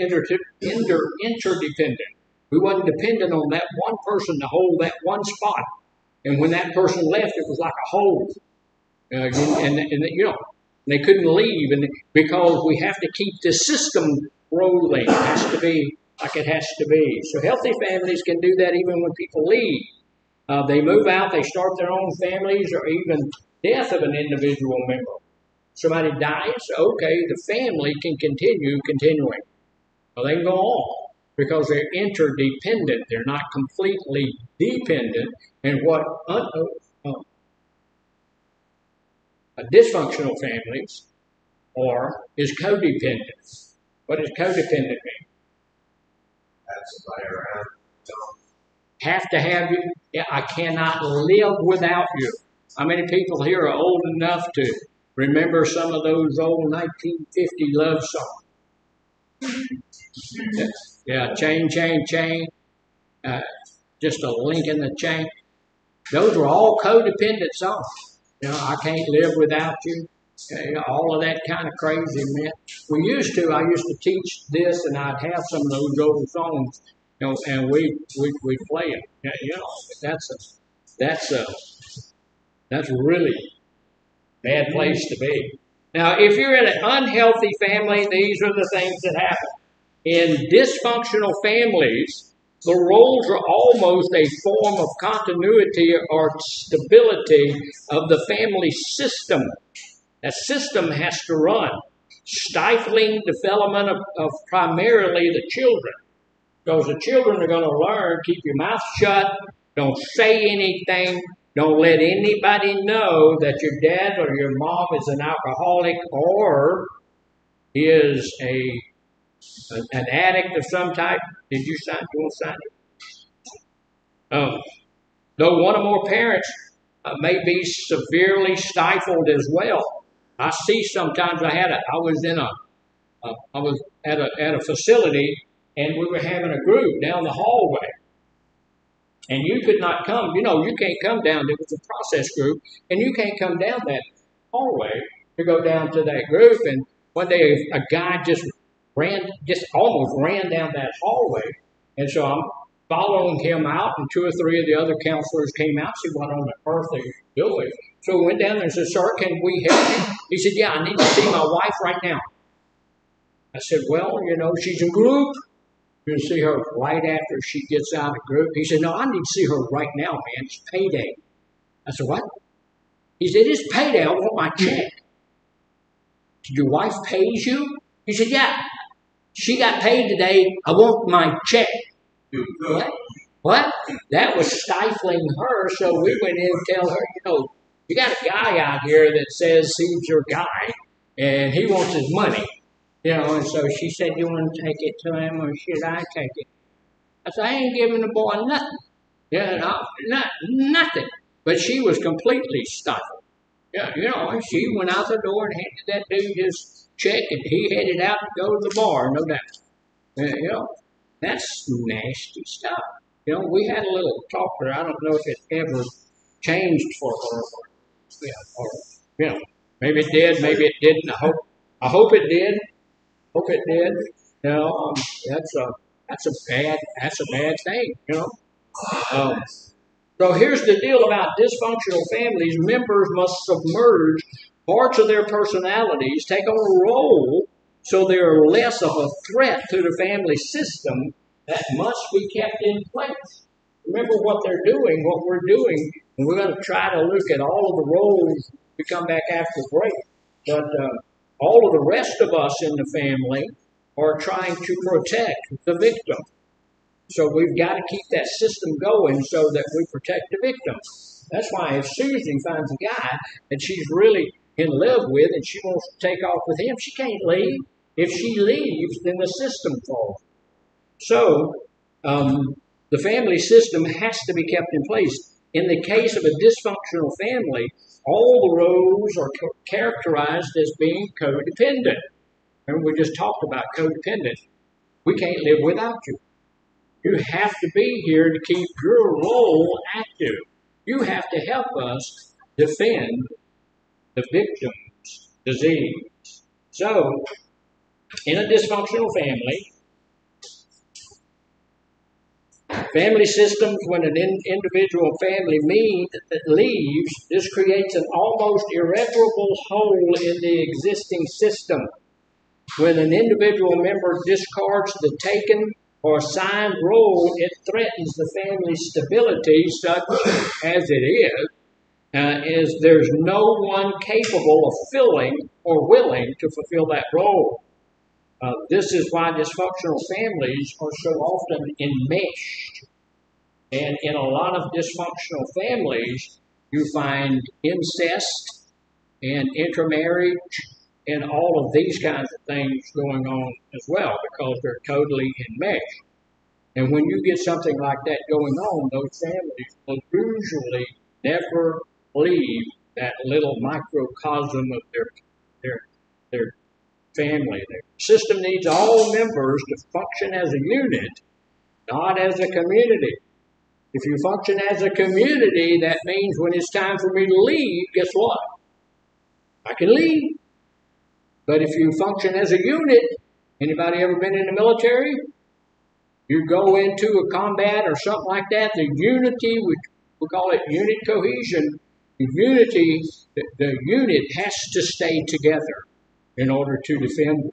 interdependent. We wasn't dependent on that one person to hold that one spot. And when that person left, it was like a hole. They couldn't leave, and because we have to keep the system rolling. It has to be like it has to be. So healthy families can do that even when people leave. They move out, they start their own families, or even death of an individual member. Somebody dies, okay, the family can continuing. Well, they can go on because they're interdependent. They're not completely dependent. And what dysfunctional families is codependent. What does codependent mean? Have somebody around. Have to have you. Yeah, I cannot live without you. How many people here are old enough to remember some of those old 1950 love songs? Yeah, chain, chain, chain. Just a link in the chain. Those were all codependent songs. I can't live without you. All of that kind of crazy, man. I used to teach this, and I'd have some of those old songs, and we'd play it. That's a really bad place to be. Now, if you're in an unhealthy family, these are the things that happen. In dysfunctional families, the roles are almost a form of continuity or stability of the family system. That system has to run, stifling development of primarily the children. Because the children are going to learn, keep your mouth shut, don't say anything, don't let anybody know that your dad or your mom is an alcoholic or is an addict of some type. Did you sign? You want to sign it? Though one or more parents may be severely stifled as well. I see sometimes I was in I was at a facility and we were having a group down the hallway. And you could not come, you can't come down. It was a process group, and you can't come down that hallway to go down to that group. And one day a guy just almost ran down that hallway. And so I'm following him out, and two or three of the other counselors came out, see what on the earth they were doing. So we went down there and said, "Sir, can we help you?" He said, "Yeah, I need to see my wife right now." I said, "Well, she's in group. You'll see her right after she gets out of group." He said, "No, I need to see her right now, man. It's payday." I said, "What?" He said, "It's payday. I want my check." "Did your wife pays you?" He said, "Yeah. She got paid today. I want my check." What? What? That was stifling her, so we went in and tell her, you got a guy out here that says he's your guy, and he wants his money. And so she said, "You want to take it to him, or should I take it?" I said, "I ain't giving the boy nothing. Nothing." But she was completely stifled. And she went out the door and handed that dude his check, and he headed out to go to the bar, no doubt. That's nasty stuff. We had a little talk there. I don't know if it ever changed for her, or maybe it did, maybe it didn't. I hope it did. Hope it did. That's a bad thing. Um, so here's the deal about dysfunctional families. Members must submerge parts of their personalities, take on a role, so they are less of a threat to the family system that must be kept in place. Remember what they're doing, what we're doing, and we're going to try to look at all of the roles. We come back after break, but all of the rest of us in the family are trying to protect the victim. So we've got to keep that system going so that we protect the victim. That's why if Susie finds a guy that she's really in love with and she wants to take off with him, she can't leave. If she leaves, then the system falls. So the family system has to be kept in place. In the case of a dysfunctional family, all the roles are characterized as being codependent. And we just talked about codependent. We can't live without you. You have to be here to keep your role active. You have to help us defend the victim's disease. So, in a dysfunctional family systems, when an individual family leaves, this creates an almost irreparable hole in the existing system. When an individual member discards the taken or assigned role, it threatens the family's stability, such as it is there's no one capable of filling or willing to fulfill that role. This is why dysfunctional families are so often enmeshed. And in a lot of dysfunctional families, you find incest and intermarriage and all of these kinds of things going on as well, because they're totally enmeshed. And when you get something like that going on, those families will usually never leave that little microcosm of their family. Their system needs all members to function as a unit, not as a community. If you function as a community, that means when it's time for me to leave, guess what? I can leave. But if you function as a unit, anybody ever been in the military? You go into a combat or something like that, the unity, we call it unit cohesion, the unit has to stay together in order to defend.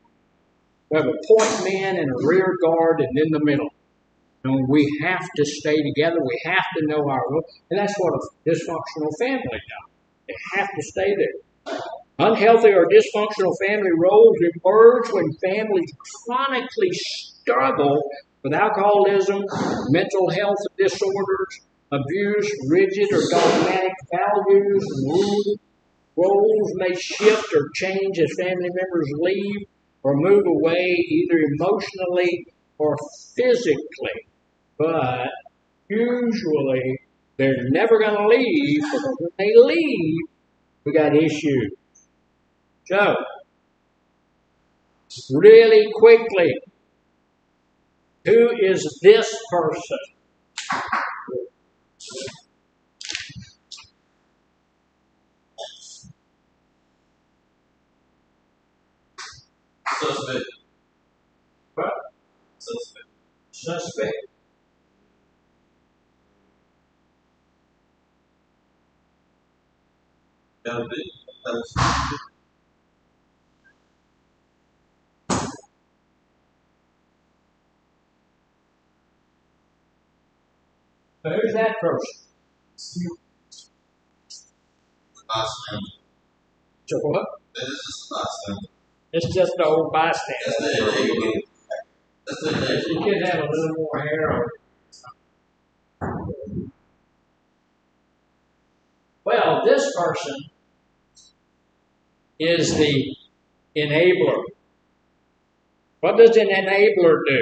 We have a point man and a rear guard and in the middle. We have to stay together. We have to know our role. And that's what a dysfunctional family does. They have to stay there. Unhealthy or dysfunctional family roles emerge when families chronically struggle with alcoholism, mental health disorders, abuse, rigid or dogmatic values, and roles may shift or change as family members leave or move away, either emotionally or physically. But usually they're never going to leave, because when they leave, we got issues. So, really quickly, who is this person? Suspect. What? Suspect. Suspect. That was So who's that person? bystander. So what? That is just a bystander. It's just an old That's bystander. the illegal. That's the You illegal. could have a little more hair on. Well, this person is the enabler. What does an enabler do?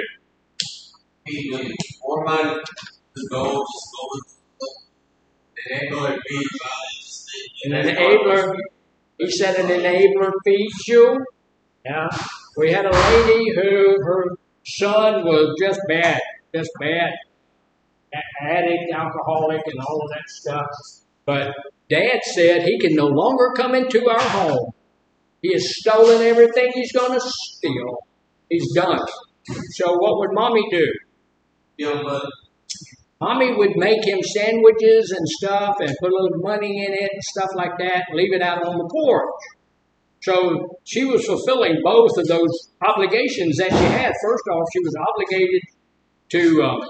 He would more money to go just go with the enabler An enabler, he said an enabler feeds you. Yeah. We had a lady who her son was just bad, addict, alcoholic, and all of that stuff. But Dad said he can no longer come into our home. He has stolen everything he's going to steal. He's done. So what would Mommy do? Mommy would make him sandwiches and stuff and put a little money in it and stuff like that and leave it out on the porch. So she was fulfilling both of those obligations that she had. First off, she was obligated to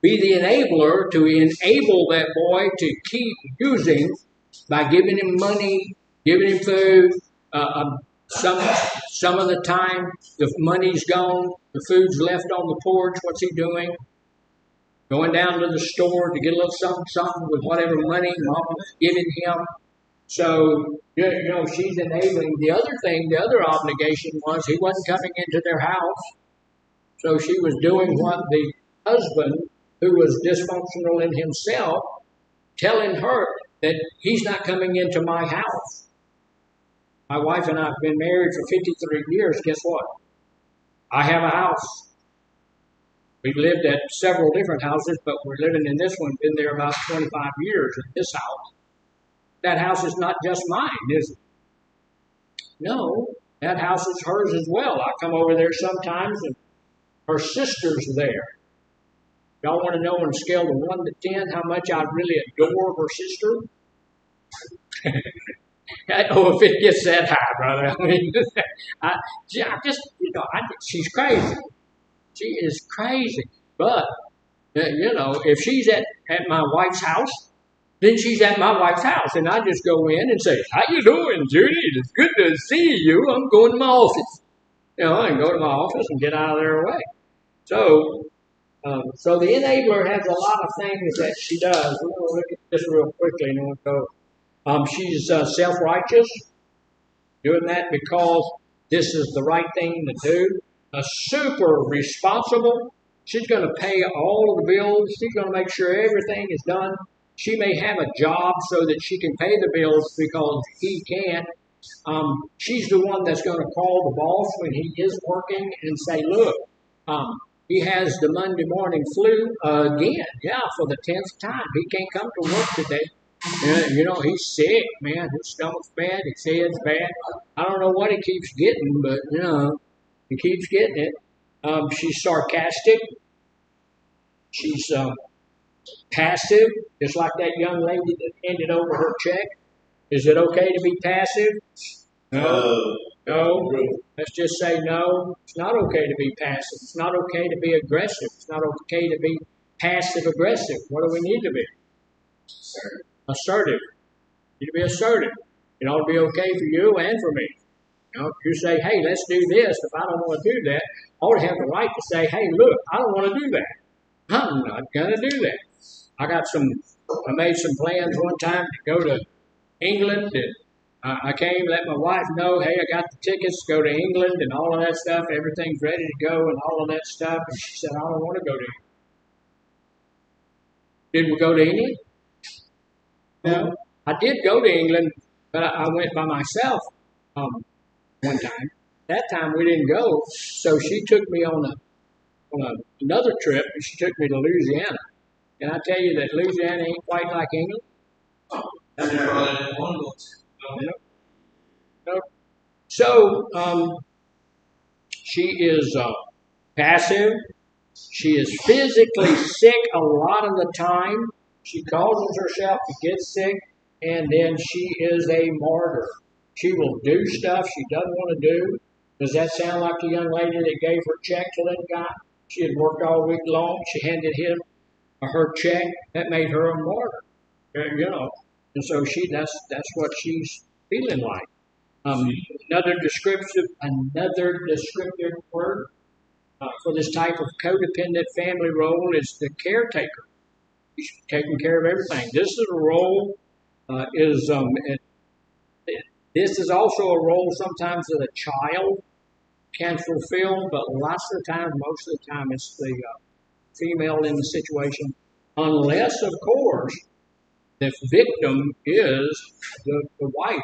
be the enabler, to enable that boy to keep using by giving him money, giving him food. Some of the time, the money's gone, the food's left on the porch. What's he doing? Going down to the store to get a little something with whatever money Mama's giving him. So, she's enabling. The other thing, the other obligation was he wasn't coming into their house. So she was doing what the husband, who was dysfunctional in himself, telling her that he's not coming into my house. My wife and I have been married for 53 years. Guess what? I have a house. We've lived at several different houses, but we're living in this one, been there about 25 years in this house. That house is not just mine, is it? No, that house is hers as well. I come over there sometimes and her sister's there. Y'all want to know on a scale of 1 to 10 how much I really adore her sister? I don't know if it gets that high, brother. I mean, she's crazy. She is crazy. But, if she's at my wife's house, then she's at my wife's house. And I just go in and say, how you doing, Judy? It's good to see you. I'm going to my office. And go to my office and get out of their way. So the enabler has a lot of things that she does. We're going to look at this real quickly and we'll go. She's self-righteous, doing that because this is the right thing to do. Super responsible. She's going to pay all of the bills. She's going to make sure everything is done. She may have a job so that she can pay the bills because he can't. She's the one that's going to call the boss when he is working and say, look, he has the Monday morning flu again. Yeah, for the 10th time. He can't come to work today. He's sick, man. His stomach's bad. His head's bad. I don't know what he keeps getting, but, he keeps getting it. She's sarcastic. She's passive, just like that young lady that handed over her check. Is it okay to be passive? No. No. Let's just say no. It's not okay to be passive. It's not okay to be aggressive. It's not okay to be passive aggressive. What do we need to be? Assertive. You need to be assertive. It ought to be okay for you and for me. If you say, hey, let's do this, if I don't want to do that, I ought to have the right to say, hey, look, I don't want to do that. I'm not going to do that. I made some plans one time to go to England, and I came, let my wife know, hey, I got the tickets to go to England and all of that stuff. Everything's ready to go and all of that stuff. And she said, I don't want to go to England. Did we go to England? No. I did go to England, but I went by myself. one time. That time we didn't go, so she took me another trip, and she took me to Louisiana. And I tell you that Louisiana ain't quite like England. I've never run into one of those. You know? So she is passive. She is physically sick a lot of the time. She causes herself to get sick, and then she is a martyr. She will do stuff she doesn't want to do. Does that sound like the young lady that gave her check to that guy? She had worked all week long. She handed him her check. That made her a martyr. You know, and so that's what she's feeling like. Um, another descriptive word for this type of codependent family role is the caretaker. He's taking care of everything. This is a role this is also a role sometimes that a child can fulfill, but lots of the time, most of the time, it's the female in the situation, unless, of course, the victim is the wife.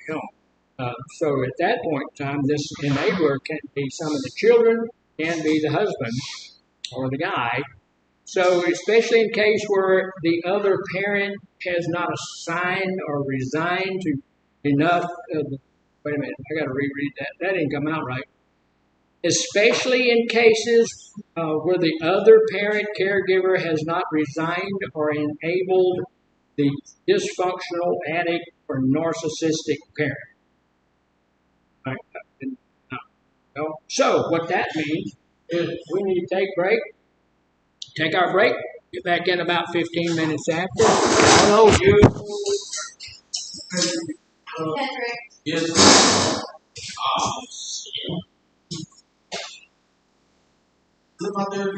You know. So at that point in time, this enabler can be some of the children, can be the husband or the guy. So especially in case where the other parent has not assigned or resigned to enough. Wait a minute, I got to reread that. That didn't come out right. Especially in cases where the other parent caregiver has not resigned or enabled the dysfunctional addict or narcissistic parent. Right? No. So what that means is we need to take our break, get back in about 15 minutes after. Oh, no, you. Yes. Look out there.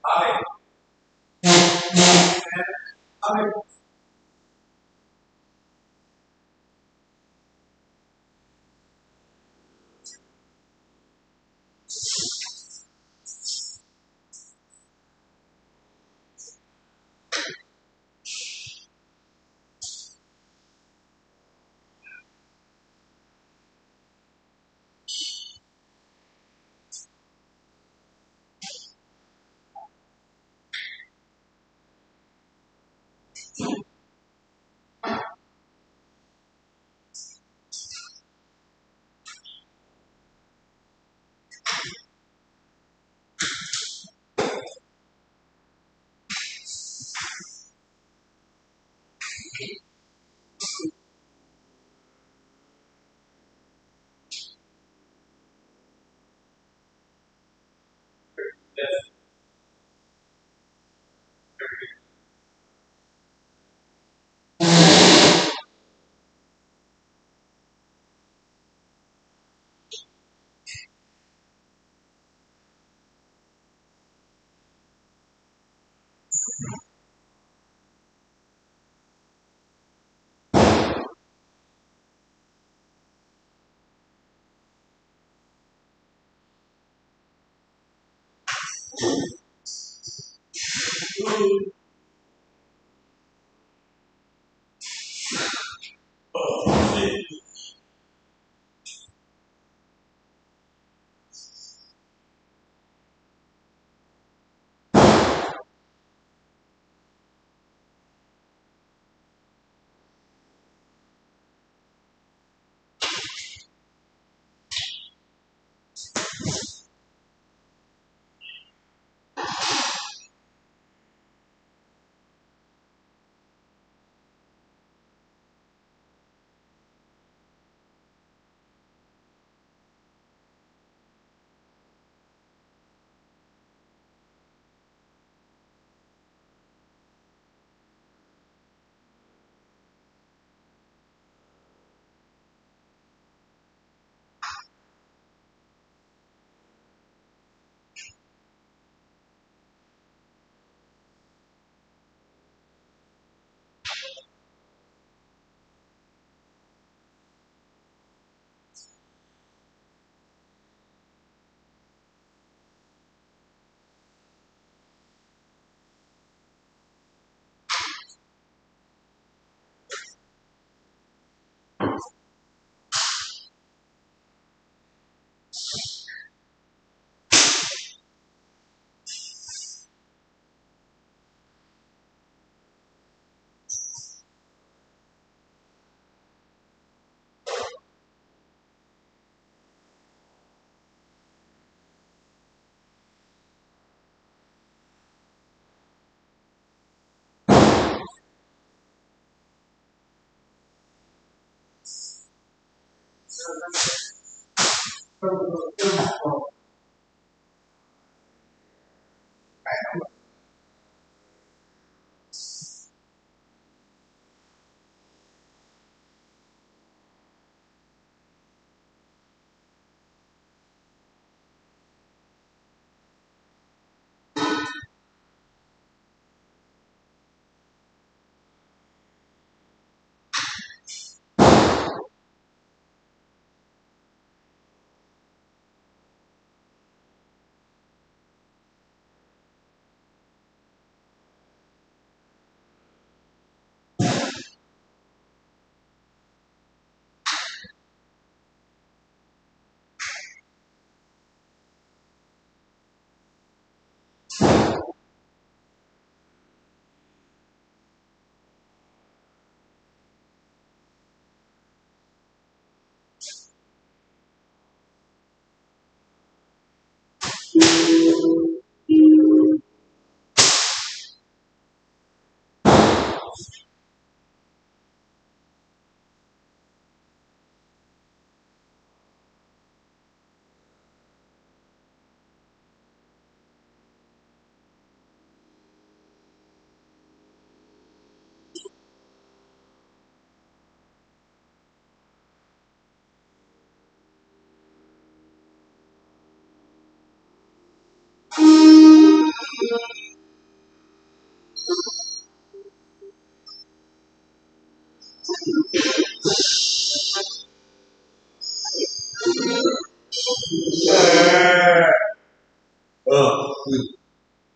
Hi. Hi.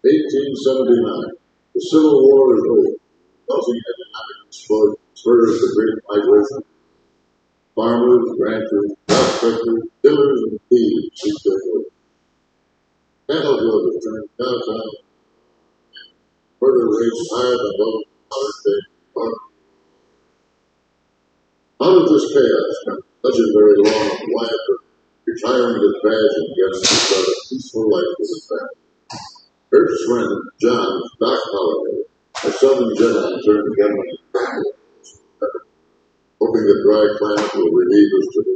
1879. The Civil War is over. Causing economic explosion spurs the great migration. Farmers, ranchers, prospectors, dealers, and thieves seek their work. Cattle drivers turn downtown. Murder rates higher than those modern day. Out of this chaos comes legendary law of life, retirement is badge and getting to start a peaceful life with his family. Eric's friend, John Doc Holliday, a southern gentleman turned gunman in family, hoping the dry climate will relieve us to the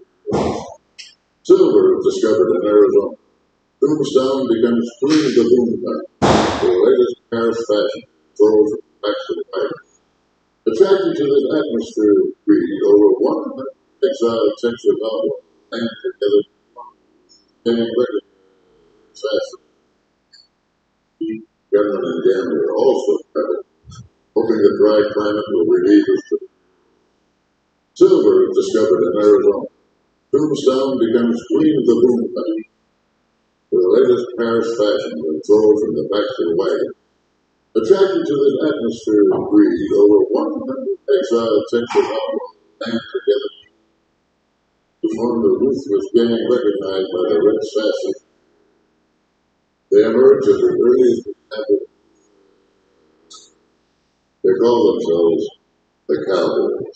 silver is discovered in Arizona. Tombstone becomes queen of the boomtown, the latest Paris fashion, throws back to the fight. Attracted to this atmosphere of greed, over 100 exiled Texas outlaws and together became recognized assassin. Gunman and gambler also traveled, hoping the dry climate will relieve us to silver is discovered in Arizona. Tombstone becomes queen of the boomtown, the latest Paris fashion that throws from the backs of the wagon. Attracted to this atmosphere of greed, over 100 exiled Texas outlaws and together to form the ruthless gang recognized by the red sassy. They emerge as the earliest example. They call themselves the Cowboys.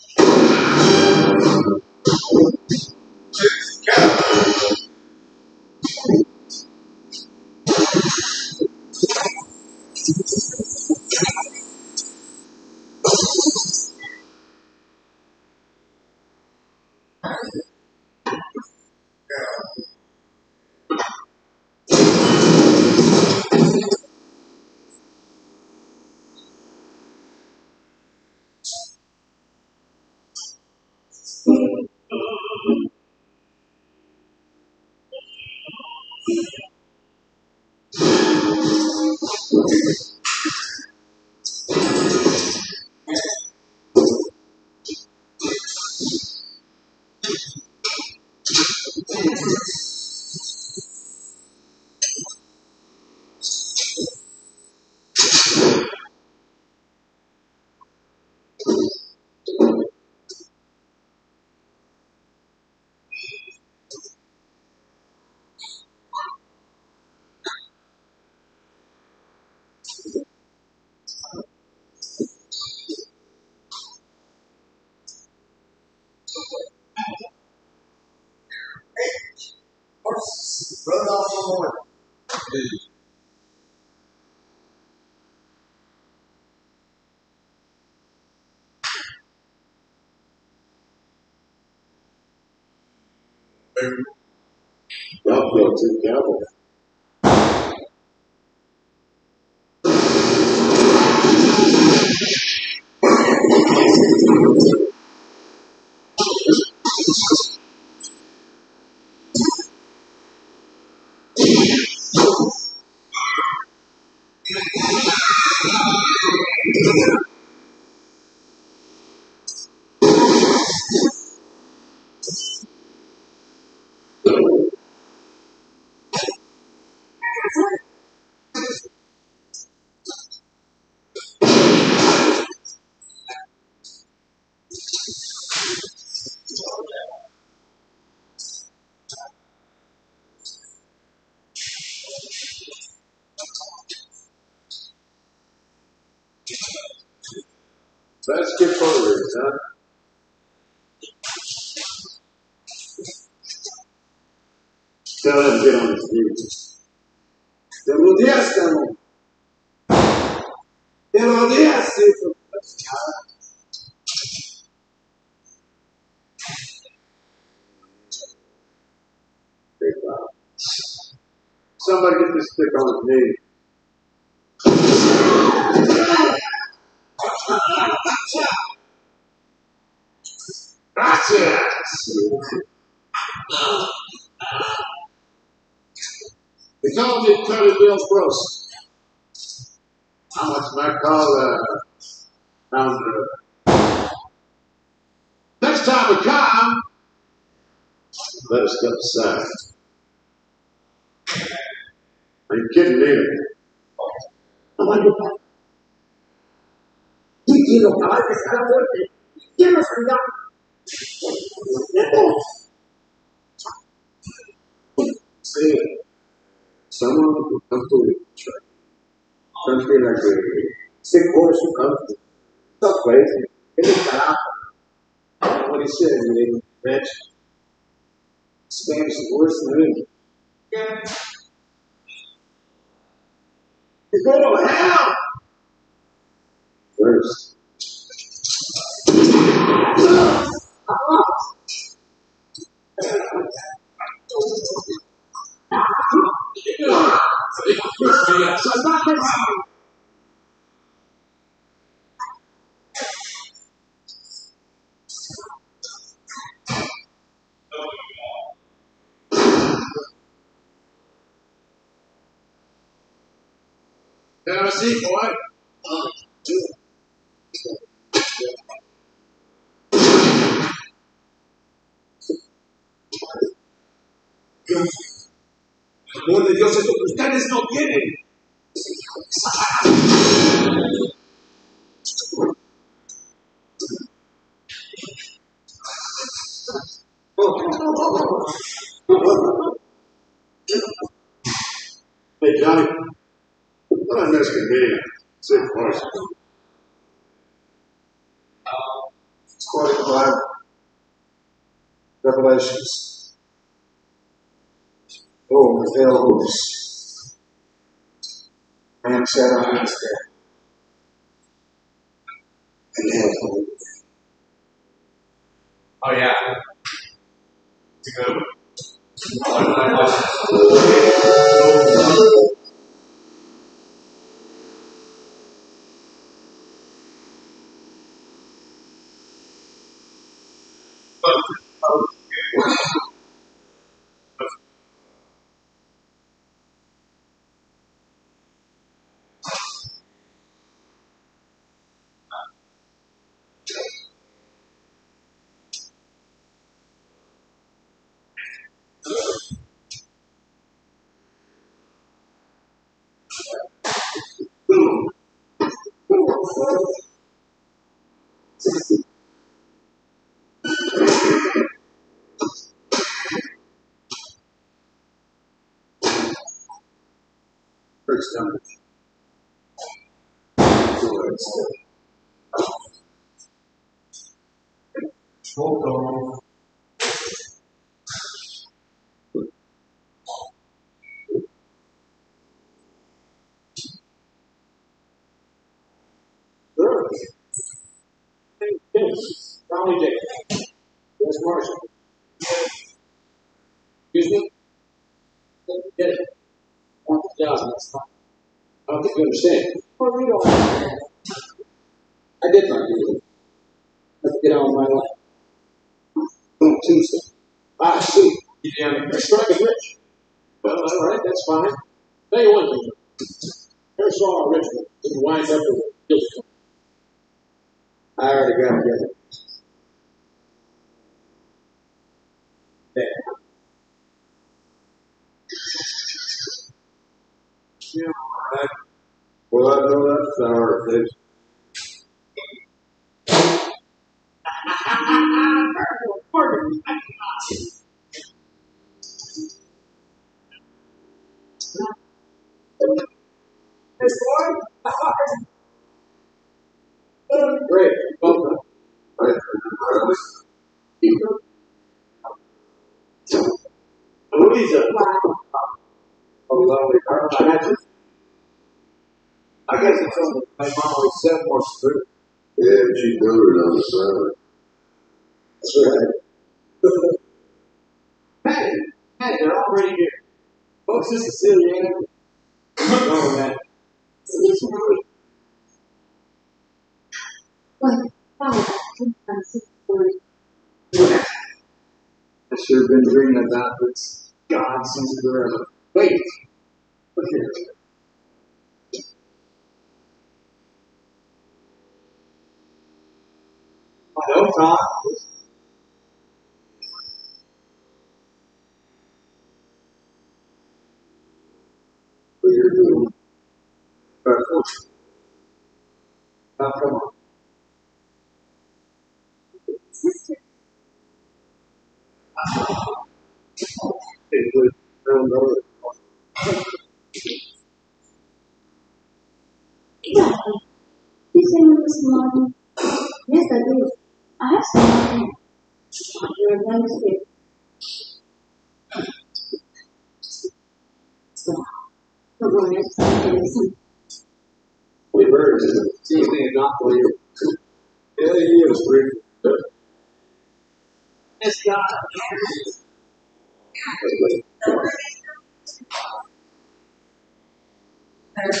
Run off the morning. Y'all feel too cowboy. Let's get forward, huh? Tell him to get on his knees. Buenos días, Cameron. Buenos días, Caesar. Somebody get this stick on his knee. Gracias. They called it Cutting Bill's Gross. How much might call pound next time we come, let us step aside. Are you kidding me? I wonder what. You know, I just got work. You know, from see, someone who comes to the church, country like a sick horse who comes to so crazy. It's what he said when they mentioned Spanish is worse than English. He's going to hell first. Have a seat, boy. Amor de Dios, esto que ustedes no tienen. Hey, Johnny, what a nice convenient. Sick horse. It's quite a Bible. Revelations. Oh, the veil moves. Man sat on his bed. And hell. Oh yeah. To go. First time. Hold on. Yes, Ronnie Dick. Yes, Marshall. Yeah, that's fine. I don't think you understand. Well, we don't understand. I did not do it. Let's get on my life. On Tuesday. I see. Yeah, they're striking rich. Well, all right, that's fine. Tell you one thing. Here's all our Richmond. You can wind up with this. I already got it. Yeah. Yeah. Well, I know that's our thing. Great. Welcome. Louisa. I guess it's something my mom always said more true. Yeah, she covered on the side. That's right. Hey, they're already here. Folks, this is Cecilia. Oh, man. I should have been dreaming about this God since forever. Wait, look here. Don't talk. What you're doing. Now, come on. It was around over. Exactly. You sing this morning? Yes, I do. I have some. You're going to do. But when it's something, We heard it. See anything not for you. Yeah, he is pretty. It's God. That's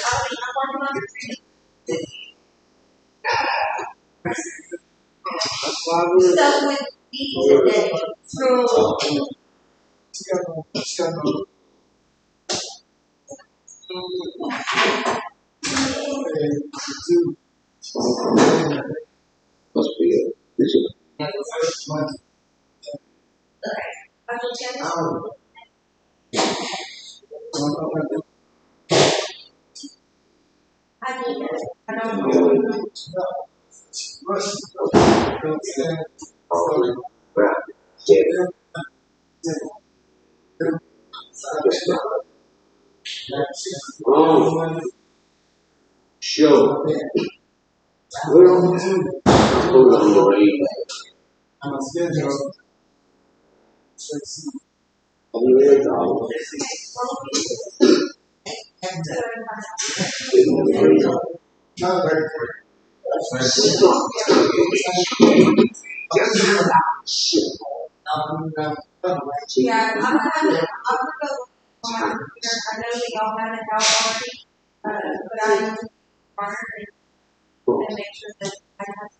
why we're. stuff with me today. So, Must be it. Is it? I will check it. I need it. I don't know. Oh, show. Well, hold on the way. Yeah, I'm gonna go on my computer. I know we all have it out already, but I'm monitoring and make sure that I have.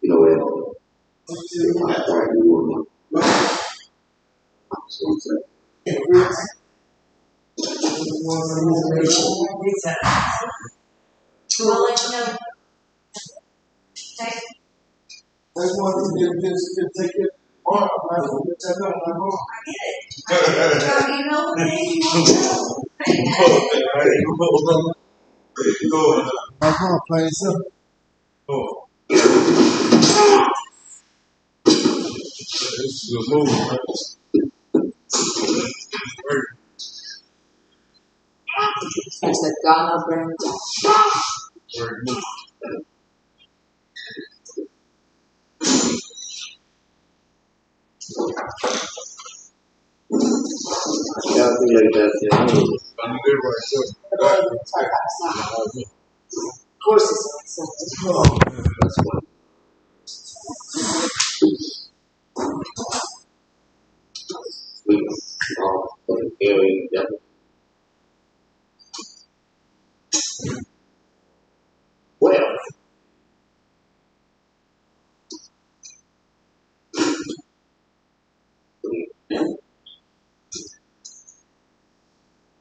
You know what? I'll let you know. Okay. I want to get this to take it on. I I get it. So you know the thing you want to know. I'm gonna play some. Oh. This is a move. It's a Ghana brand. Calculate that. I'm good right here. Of course it's That's fine. Yeah.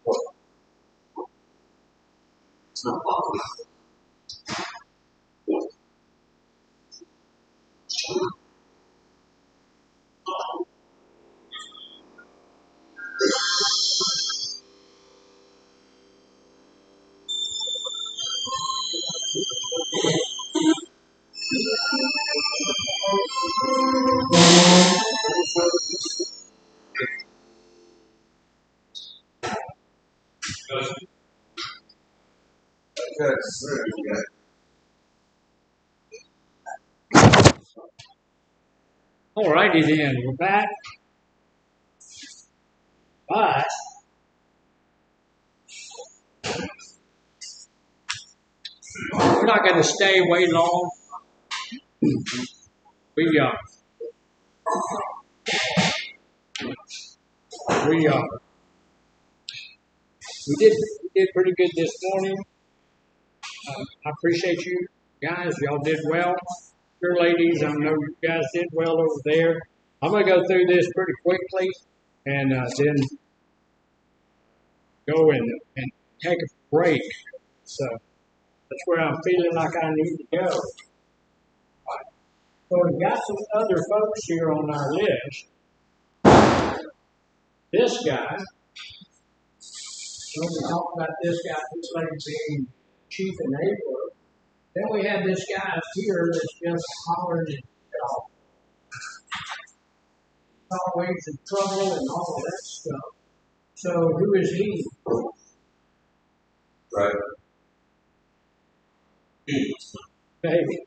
Well, it's not possible. All righty then, we're back. But we're not going to stay way long. We uh, we uh, we did pretty good this morning. I appreciate you guys. Y'all did well. Your ladies, I know you guys did well over there. I'm going to go through this pretty quickly and then go and take a break. So that's where I'm feeling like I need to go. So we've got some other folks here on our list. This guy, when we talk about this guy, this lady being chief enabler, then we have this guy up here that's just hollering and always in trouble and all of that stuff. So who is he? Right. Baby.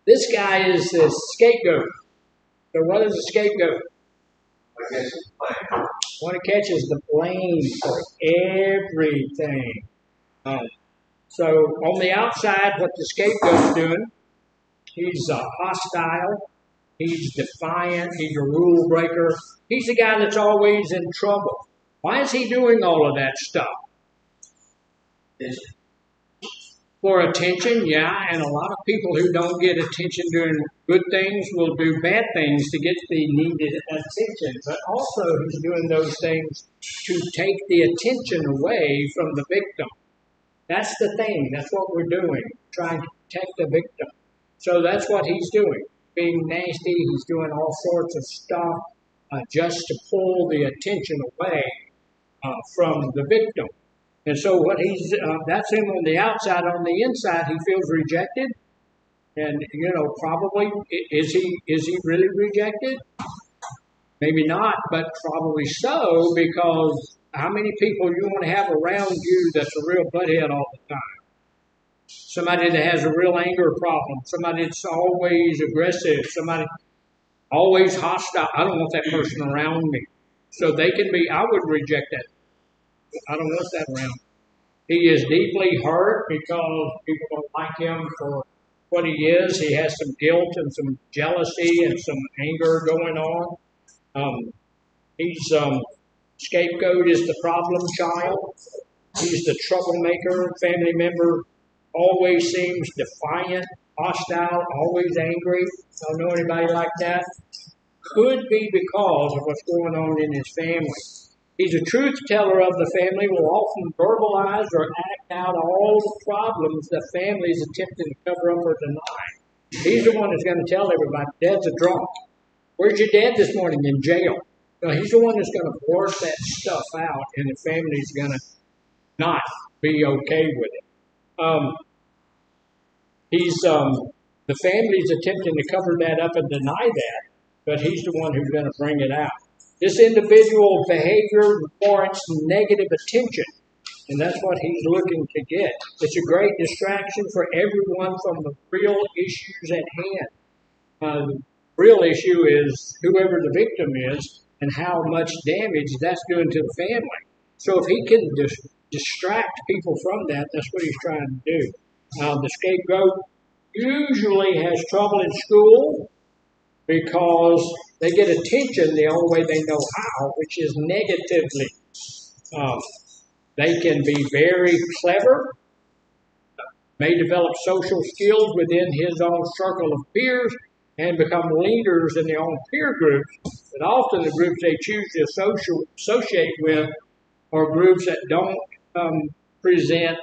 This guy is the scapegoat. So what is a scapegoat? I guess it's fine. One that catches the blame for everything. So on the outside, what the scapegoat's doing, he's hostile, he's defiant, he's a rule breaker. He's the guy that's always in trouble. Why is he doing all of that stuff? For attention, yeah, and a lot of people who don't get attention doing good things will do bad things to get the needed attention. But also, he's doing those things to take the attention away from the victim. That's the thing. That's what we're doing, trying to protect the victim. So that's what he's doing. Being nasty, he's doing all sorts of stuff just to pull the attention away from the victim. And so what that's him on the outside. On the inside, he feels rejected. And, probably, is he really rejected? Maybe not, but probably so, because how many people you want to have around you that's a real butthead all the time? Somebody that has a real anger problem, somebody that's always aggressive, somebody always hostile. I don't want that person around me. So they can be, I would reject that. I don't want that around. He is deeply hurt because people don't like him for what he is. He has some guilt and some jealousy and some anger going on. He's scapegoat is the problem child. He's the troublemaker, family member, always seems defiant, hostile, always angry. Don't know anybody like that. Could be because of what's going on in his family. He's a truth teller of the family, will often verbalize or act out all the problems the family is attempting to cover up or deny. He's the one that's going to tell everybody, Dad's a drunk. Where's your dad this morning? In jail. So he's the one that's going to blurt that stuff out, and the family's going to not be okay with it. The family's attempting to cover that up and deny that, but he's the one who's going to bring it out. This individual behavior warrants negative attention, and that's what he's looking to get. It's a great distraction for everyone from the real issues at hand. The real issue is whoever the victim is, and how much damage that's doing to the family. So if he can distract people from that, that's what he's trying to do. The scapegoat usually has trouble in school because they get attention the only way they know how, which is negatively. Um, they can be very clever, may develop social skills within his own circle of peers, and become leaders in their own peer groups. But often the groups they choose to associate with are groups that don't present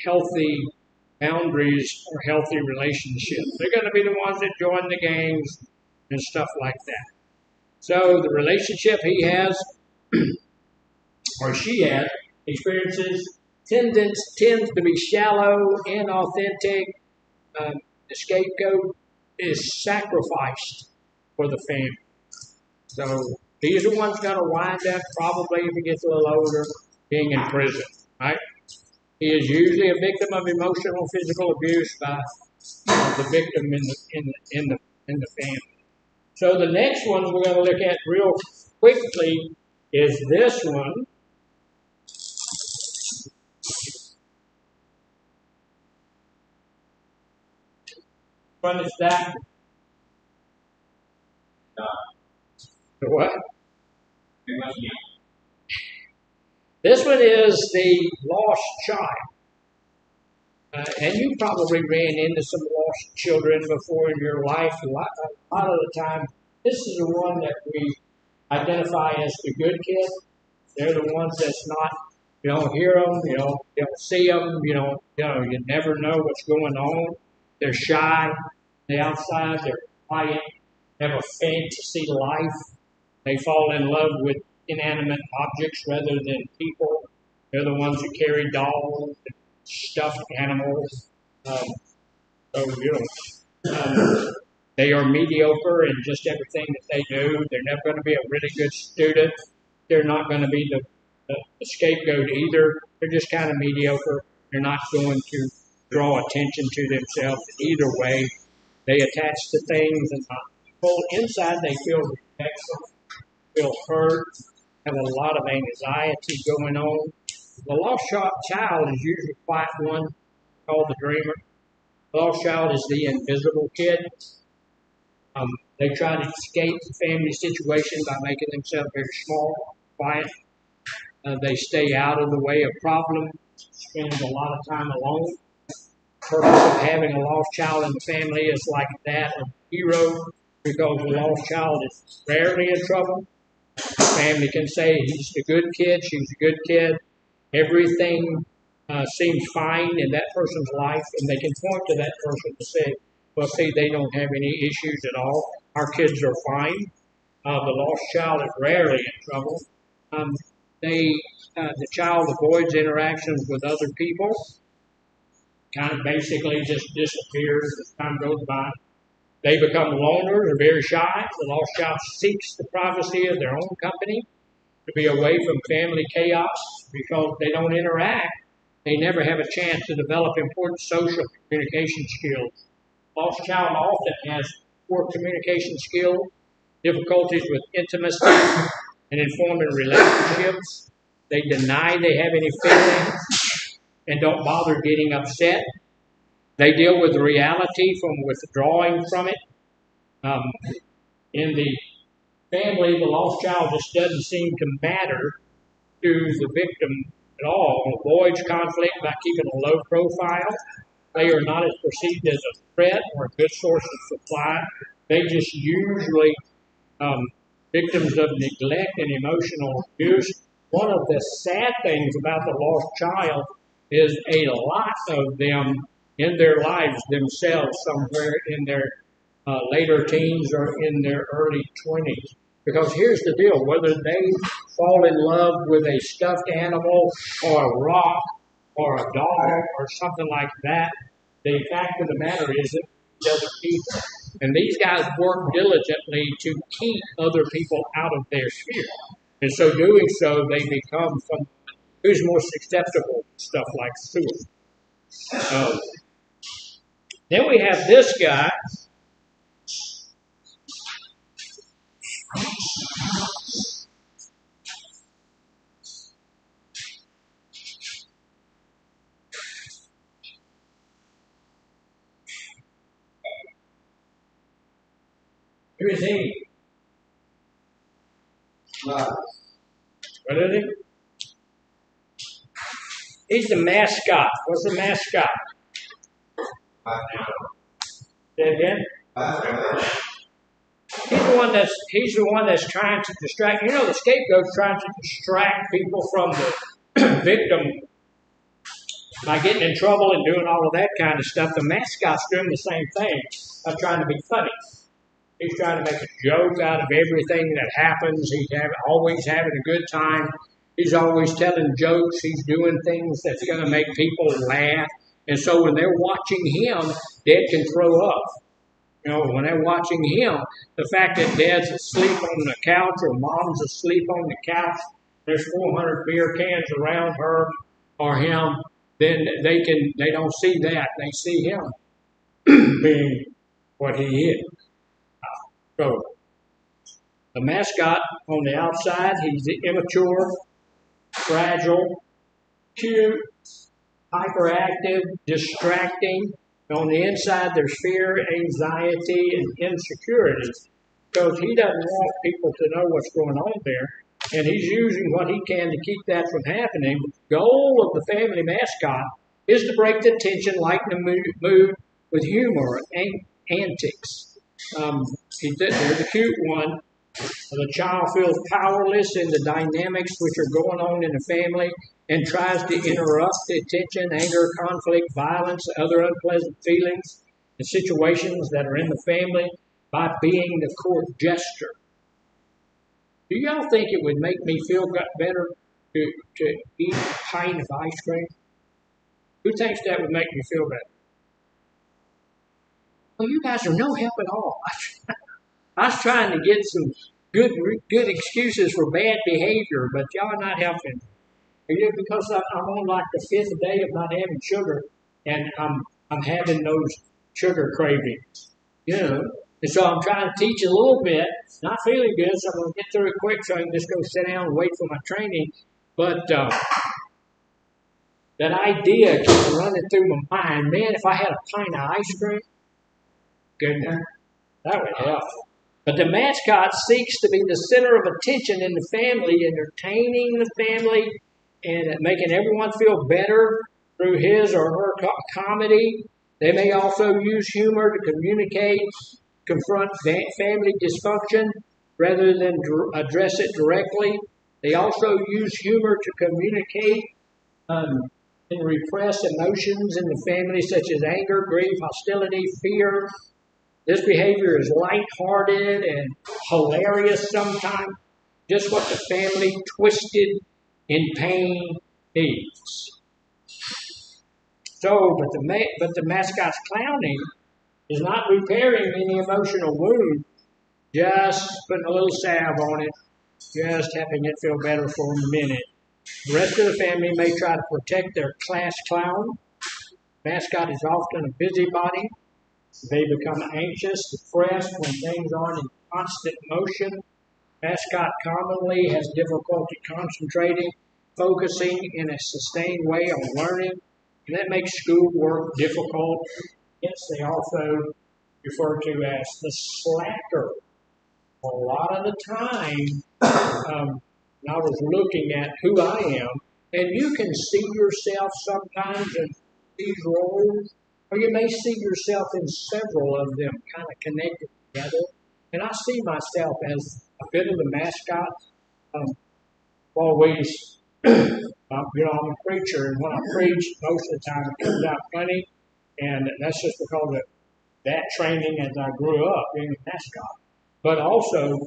healthy boundaries or healthy relationships. They're going to be the ones that join the gangs and stuff like that. So the relationship he has or she has experiences tends to be shallow, inauthentic. The scapegoat is sacrificed for the family. So he's the one's going to wind up probably if he gets a little older being in prison, right? He is usually a victim of emotional, physical abuse by the victim in the family. So the next one we're going to look at real quickly is this one. What is that? The what? This one is the lost child. And you probably ran into some lost children before in your life. A lot of the time, this is the one that we identify as the good kid. They're the ones that's not, you don't hear them, you don't see them, you never know what's going on. They're shy, they're outside, they're quiet, have a fantasy life. They fall in love with inanimate objects rather than people. They're the ones that carry dolls, stuffed animals. They are mediocre in just everything that they do. They're never going to be a really good student. They're not going to be the scapegoat either. They're just kind of mediocre. They're not going to draw attention to themselves either way. They attach to things and not people. Inside, they feel rejected, feel hurt, have a lot of anxiety going on. The lost child is usually a quiet one, called the dreamer. The lost child is the invisible kid. They try to escape the family situation by making themselves very small, quiet. They stay out of the way of problems, spend a lot of time alone. The purpose of having a lost child in the family is like that of a hero, because the lost child is rarely in trouble. The family can say he's a good kid, she's a good kid. Everything seems fine in that person's life, and they can point to that person to say, well, see, they don't have any issues at all. Our kids are fine. The lost child is rarely in trouble. The child avoids interactions with other people, kind of basically just disappears as time goes by. They become loners or very shy. The lost child seeks the privacy of their own company, to be away from family chaos because they don't interact. They never have a chance to develop important social communication skills. Lost child often has poor communication skills, difficulties with intimacy and informing relationships. They deny they have any feelings and don't bother getting upset. They deal with reality from withdrawing from it. In the family, the lost child just doesn't seem to matter to the victim at all. Avoids conflict by keeping a low profile. They are not as perceived as a threat or a good source of supply. They just usually victims of neglect and emotional abuse. One of the sad things about the lost child is a lot of them in their lives themselves, somewhere in their later teens or in their early 20s. Because here's the deal, whether they fall in love with a stuffed animal or a rock or a dog or something like that, the fact of the matter is that other people. And these guys work diligently to keep other people out of their sphere. And so doing so, they become who's most acceptable to stuff like suicide. Then we have this guy. Who is he? What is he? He's the mascot. What's the mascot? Say again? He's the one that's trying to distract. You know, the scapegoat's trying to distract people from the victim by getting in trouble and doing all of that kind of stuff. The mascot's doing the same thing by trying to be funny. He's trying to make a joke out of everything that happens. He's always having a good time. He's always telling jokes. He's doing things that's going to make people laugh. And so when they're watching him, Dad can throw up. You know, when they're watching him, the fact that Dad's asleep on the couch or Mom's asleep on the couch, there's 400 beer cans around her or him, then they don't see that. They see him being what he is. So the mascot on the outside, he's immature, fragile, cute, hyperactive, distracting. On the inside, there's fear, anxiety, and insecurity because he doesn't want people to know what's going on there. And he's using what he can to keep that from happening. The goal of the family mascot is to break the tension, lighten the mood with humor and antics. They're the cute one. The child feels powerless in the dynamics which are going on in the family and tries to interrupt the tension, anger, conflict, violence, other unpleasant feelings and situations that are in the family by being the court jester. Do y'all think it would make me feel better to eat a pint of ice cream? Who thinks that would make me feel better? Well, you guys are no help at all. I was trying to get some good excuses for bad behavior, but y'all are not helping. Because I'm on like the 5th day of not having sugar, and I'm having those sugar cravings, you know. And so I'm trying to teach a little bit. Not feeling good, so I'm going to get through it quick so I can just go sit down and wait for my training. But that idea keeps running through my mind. Man, if I had a pint of ice cream, goodness, that would help. But the mascot seeks to be the center of attention in the family, entertaining the family, and making everyone feel better through his or her comedy. They may also use humor to communicate, confront family dysfunction rather than address it directly. They also use humor to communicate and repress emotions in the family such as anger, grief, hostility, fear. This behavior is lighthearted and hilarious sometimes, just what the family twisted in pain needs. So, but the mascot's clowning is not repairing any emotional wound, just putting a little salve on it, just helping it feel better for a minute. The rest of the family may try to protect their class clown. Mascot is often a busybody. They become anxious, depressed when things aren't in constant motion. Mascot commonly has difficulty concentrating, focusing in a sustained way on learning, and that makes schoolwork difficult. Hence, they also refer to as the slacker. A lot of the time, when I was looking at who I am, and you can see yourself sometimes in these roles, or you may see yourself in several of them kind of connected together. And I see myself as a bit of the mascot. Always, I'm a preacher, and when I preach, most of the time it comes out funny, and that's just because of that training as I grew up being a mascot. But also,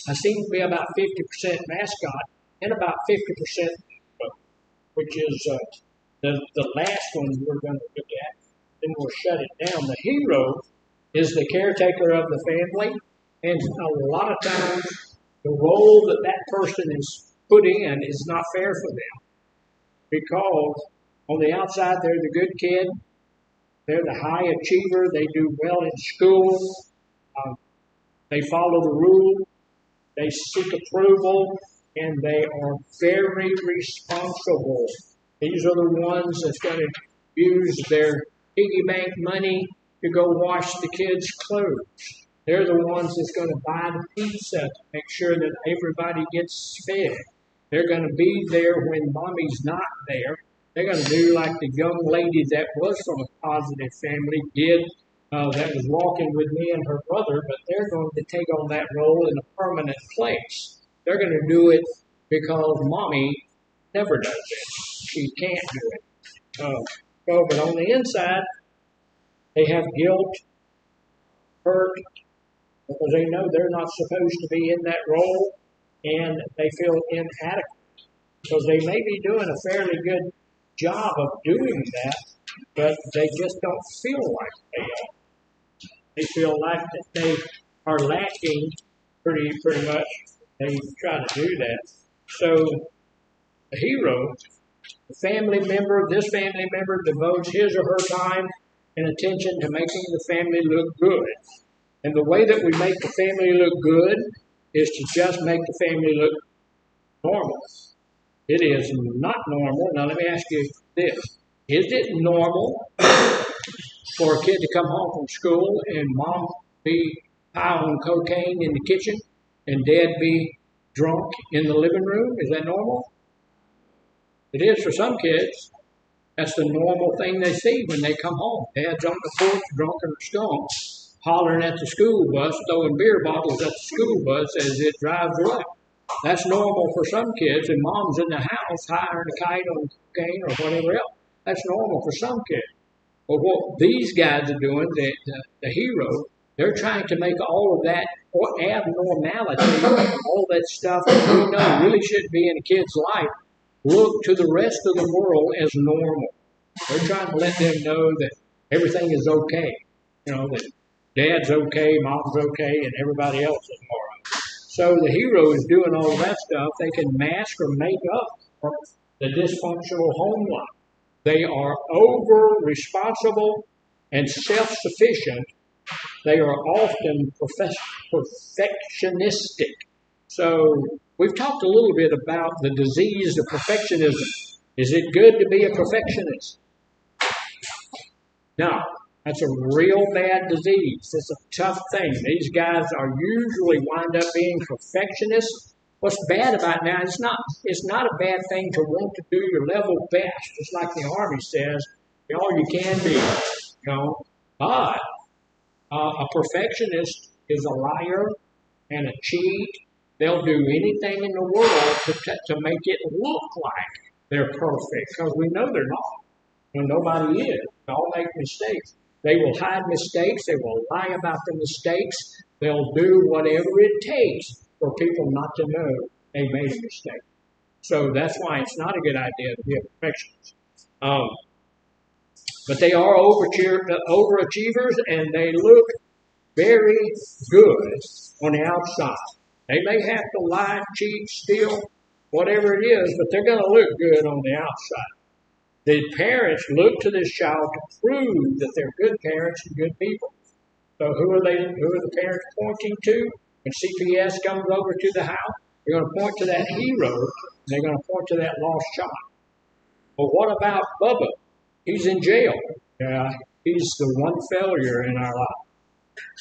I seem to be about 50% mascot and about 50%, which is the last one we're going to look at. Then we'll shut it down. The hero is the caretaker of the family, and a lot of times the role that person is put in is not fair for them, because on the outside they're the good kid, they're the high achiever, they do well in school, they follow the rules, they seek approval, and they are very responsible. These are the ones that's going to use their piggy bank money to go wash the kids' clothes. They're the ones that's going to buy the pizza to make sure that everybody gets fed. They're going to be there when mommy's not there. They're going to do like the young lady that was from a positive family did, that was walking with me and her brother, but they're going to take on that role in a permanent place. They're going to do it because mommy never does it. She can't do it. But on the inside, they have guilt, hurt, because they know they're not supposed to be in that role, and they feel inadequate because they may be doing a fairly good job of doing that, but they just don't feel like they are. They feel like that they are lacking pretty much. They try to do that. So the hero, this family member devotes his or her time and attention to making the family look good. And the way that we make the family look good is to just make the family look normal. It is not normal. Now let me ask you this. Is it normal for a kid to come home from school and mom be high on cocaine in the kitchen and dad be drunk in the living room? Is that normal? It is for some kids. That's the normal thing they see when they come home. Dad's on the porch, drunk and skunk, hollering at the school bus, throwing beer bottles at the school bus as it drives away. That's normal for some kids, and mom's in the house hiring a kite on cocaine or whatever else. That's normal for some kids. But what these guys are doing, the hero, they're trying to make all of that abnormality, all that stuff that we know really shouldn't be in a kid's life, look to the rest of the world as normal. They're trying to let them know that everything is okay. That dad's okay, mom's okay, and everybody else is all right. So the hero is doing all that stuff. They can mask or make up for the dysfunctional home life. They are over-responsible and self-sufficient. They are often perfectionistic. So we've talked a little bit about the disease of perfectionism. Is it good to be a perfectionist? No, that's a real bad disease. It's a tough thing. These guys are usually wind up being perfectionists. What's bad about it now, it's not a bad thing to want to do your level best, just like the Army says, all you can be, But a perfectionist is a liar and a cheat. They'll do anything in the world to make it look like they're perfect, because we know they're not. Nobody is. They all make mistakes. They will hide mistakes. They will lie about the mistakes. They'll do whatever it takes for people not to know they made a mistake. So that's why it's not a good idea to be a perfectionist. But they are overachievers, and they look very good on the outside. They may have to lie, cheat, steal, whatever it is, but they're going to look good on the outside. The parents look to this child to prove that they're good parents and good people. So who are the parents pointing to? When CPS comes over to the house, they're going to point to that hero, and they're going to point to that lost child. Well, what about Bubba? He's in jail. He's the one failure in our life.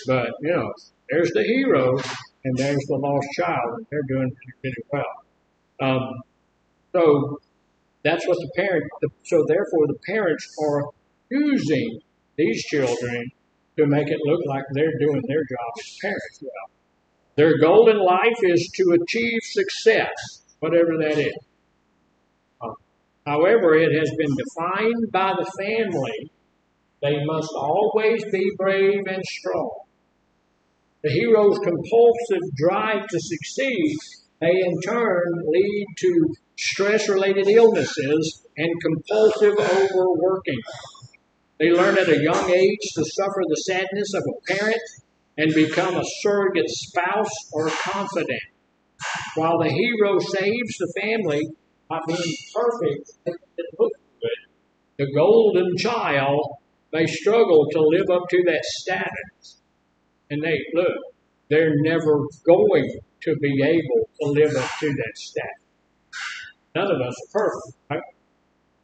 But, there's the hero, and there's the lost child, and they're doing pretty well. So that's what so therefore the parents are using these children to make it look like they're doing their job as parents well. Their goal in life is to achieve success, whatever that is. However, it has been defined by the family. They must always be brave and strong. The hero's compulsive drive to succeed may in turn lead to stress-related illnesses and compulsive overworking. They learn at a young age to suffer the sadness of a parent and become a surrogate spouse or confidant. While the hero saves the family by being perfect, it looks good, the golden child may struggle to live up to that status. And they're never going to be able to live up to that status. None of us are perfect, right?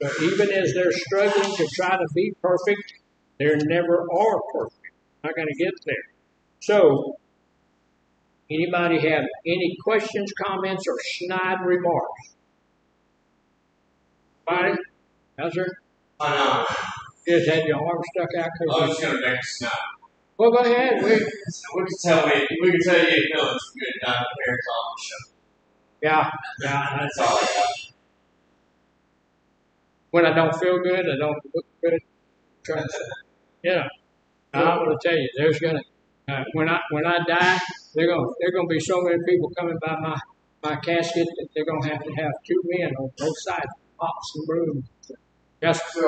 But even as they're struggling to try to be perfect, they never are perfect. Not going to get there. So, anybody have any questions, comments, or snide remarks? Anybody? How's there? I You just had your arm stuck out. know. I was just gonna make a snap. Well, go ahead. We can tell you feeling good down at the parents' office show. Yeah, That's all I got. when I don't feel good, I don't look good. Yeah, I'm gonna tell you, there's gonna when I die, there gonna be so many people coming by my casket that they're gonna have to have two men on both sides, mops and brooms. Yes. So,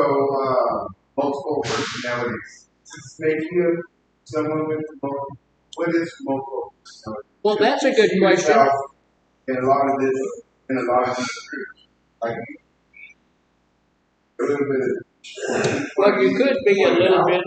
multiple personalities. Does this make you someone with multiple? What is multiple personality? Well, that's a good question. In a lot of these groups, like a little bit. Well, you could be a little bit.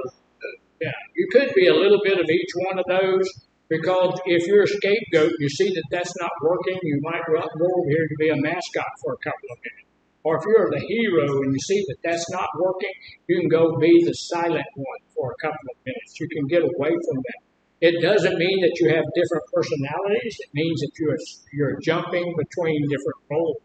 Yeah, you could be a little bit of each one of those because if you're a scapegoat, you see that that's not working, you might go over here to be a mascot for a couple of minutes. Or if you're the hero and you see that that's not working, you can go be the silent one for a couple of minutes. You can get away from that. It doesn't mean that you have different personalities. It means that you're jumping between different roles.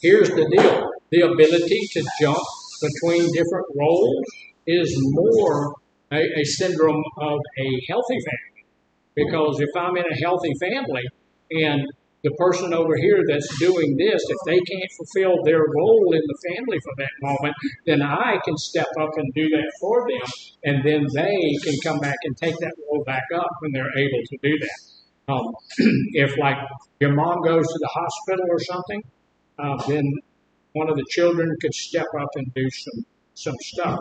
Here's the deal. The ability to jump between different roles is more a syndrome of a healthy family. Because if I'm in a healthy family and the person over here that's doing this, if they can't fulfill their role in the family for that moment, then I can step up and do that for them, and then they can come back and take that role back up when they're able to do that. If like your mom goes to the hospital or something, then one of the children could step up and do some stuff.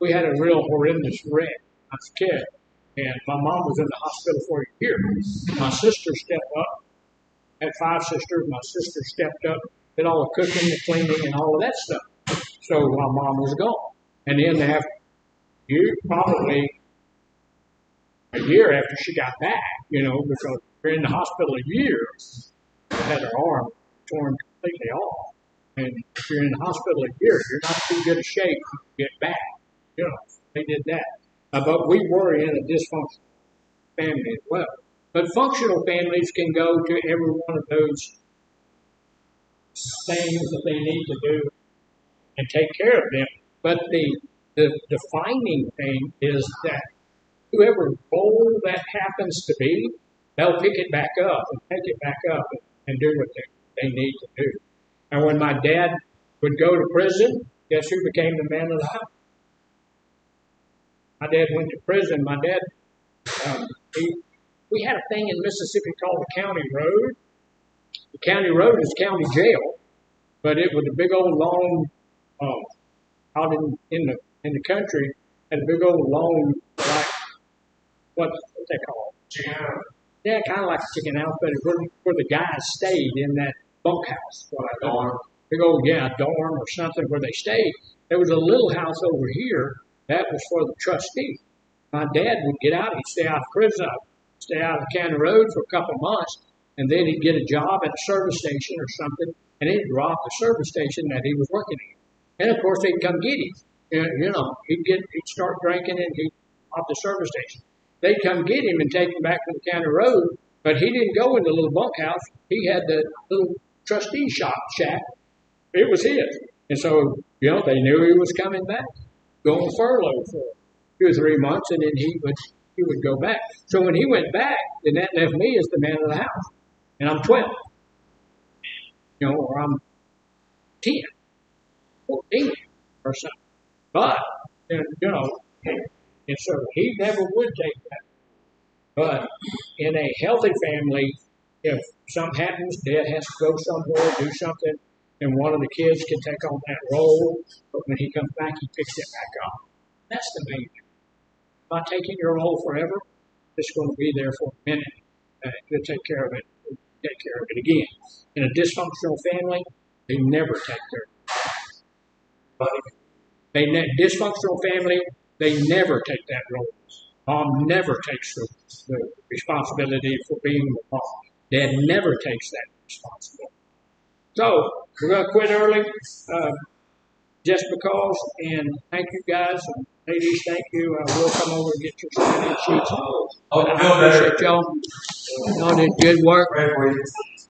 We had a real horrendous wreck as a kid, and my mom was in the hospital for a year. My sister stepped up. I had 5 sisters. My sister stepped up, did all the cooking, the cleaning, and all of that stuff. So my mom was gone. And then after probably a year after she got back, because we're in the hospital a year, had her arm torn completely off. And if you're in the hospital a year, you're not too good a shape to get back. They did that. But we were in a dysfunctional family as well. But functional families can go to every one of those things that they need to do and take care of them. But the defining thing is that whoever role that happens to be, they'll pick it back up and take it back up and do what they need to do. And when my dad would go to prison, guess who became the man of the house? My dad went to prison. My dad, we had a thing in Mississippi called the county road. The county road is county jail, but it was a big old long, out in the country, had a big old long, like, what they call it? Chicken house. Yeah, kind of like a chicken house, but where the guys stayed in that bunkhouse. Dorm. Big old, dorm or something where they stayed. There was a little house over here that was for the trustee. My dad would get out, he'd stay out of prison, stay out of the county road for a couple of months, and then he'd get a job at a service station or something, and he'd drop the service station that he was working in. And of course, they'd come get him. He'd start drinking and he'd rob the service station. They'd come get him and take him back to the county road, but he didn't go in the little bunkhouse. He had the little trustee shack. It was his. And so, they knew he was coming back, going furlough for 2 or 3 months, and then he would go back. So when he went back, then that left me as the man of the house. And I'm 12. Or I'm 10, 14, or something. But, and so he never would take that. But in a healthy family, if something happens, dad has to go somewhere, do something, and one of the kids can take on that role, but when he comes back, he picks it back up. That's the main thing. Not taking your role forever, it's going to be there for a minute. You'll take care of it. Take care of it again. In a dysfunctional family, they never take care of it. Dysfunctional family, they never take that role. Mom never takes the responsibility for being the mom. Dad never takes that responsibility. So, we're going to quit early. just because. And thank you guys and ladies. Thank you. I will come over and get your sign-in sheets. Oh, I feel better. appreciate y'all. Y'all did good work. Right, wait.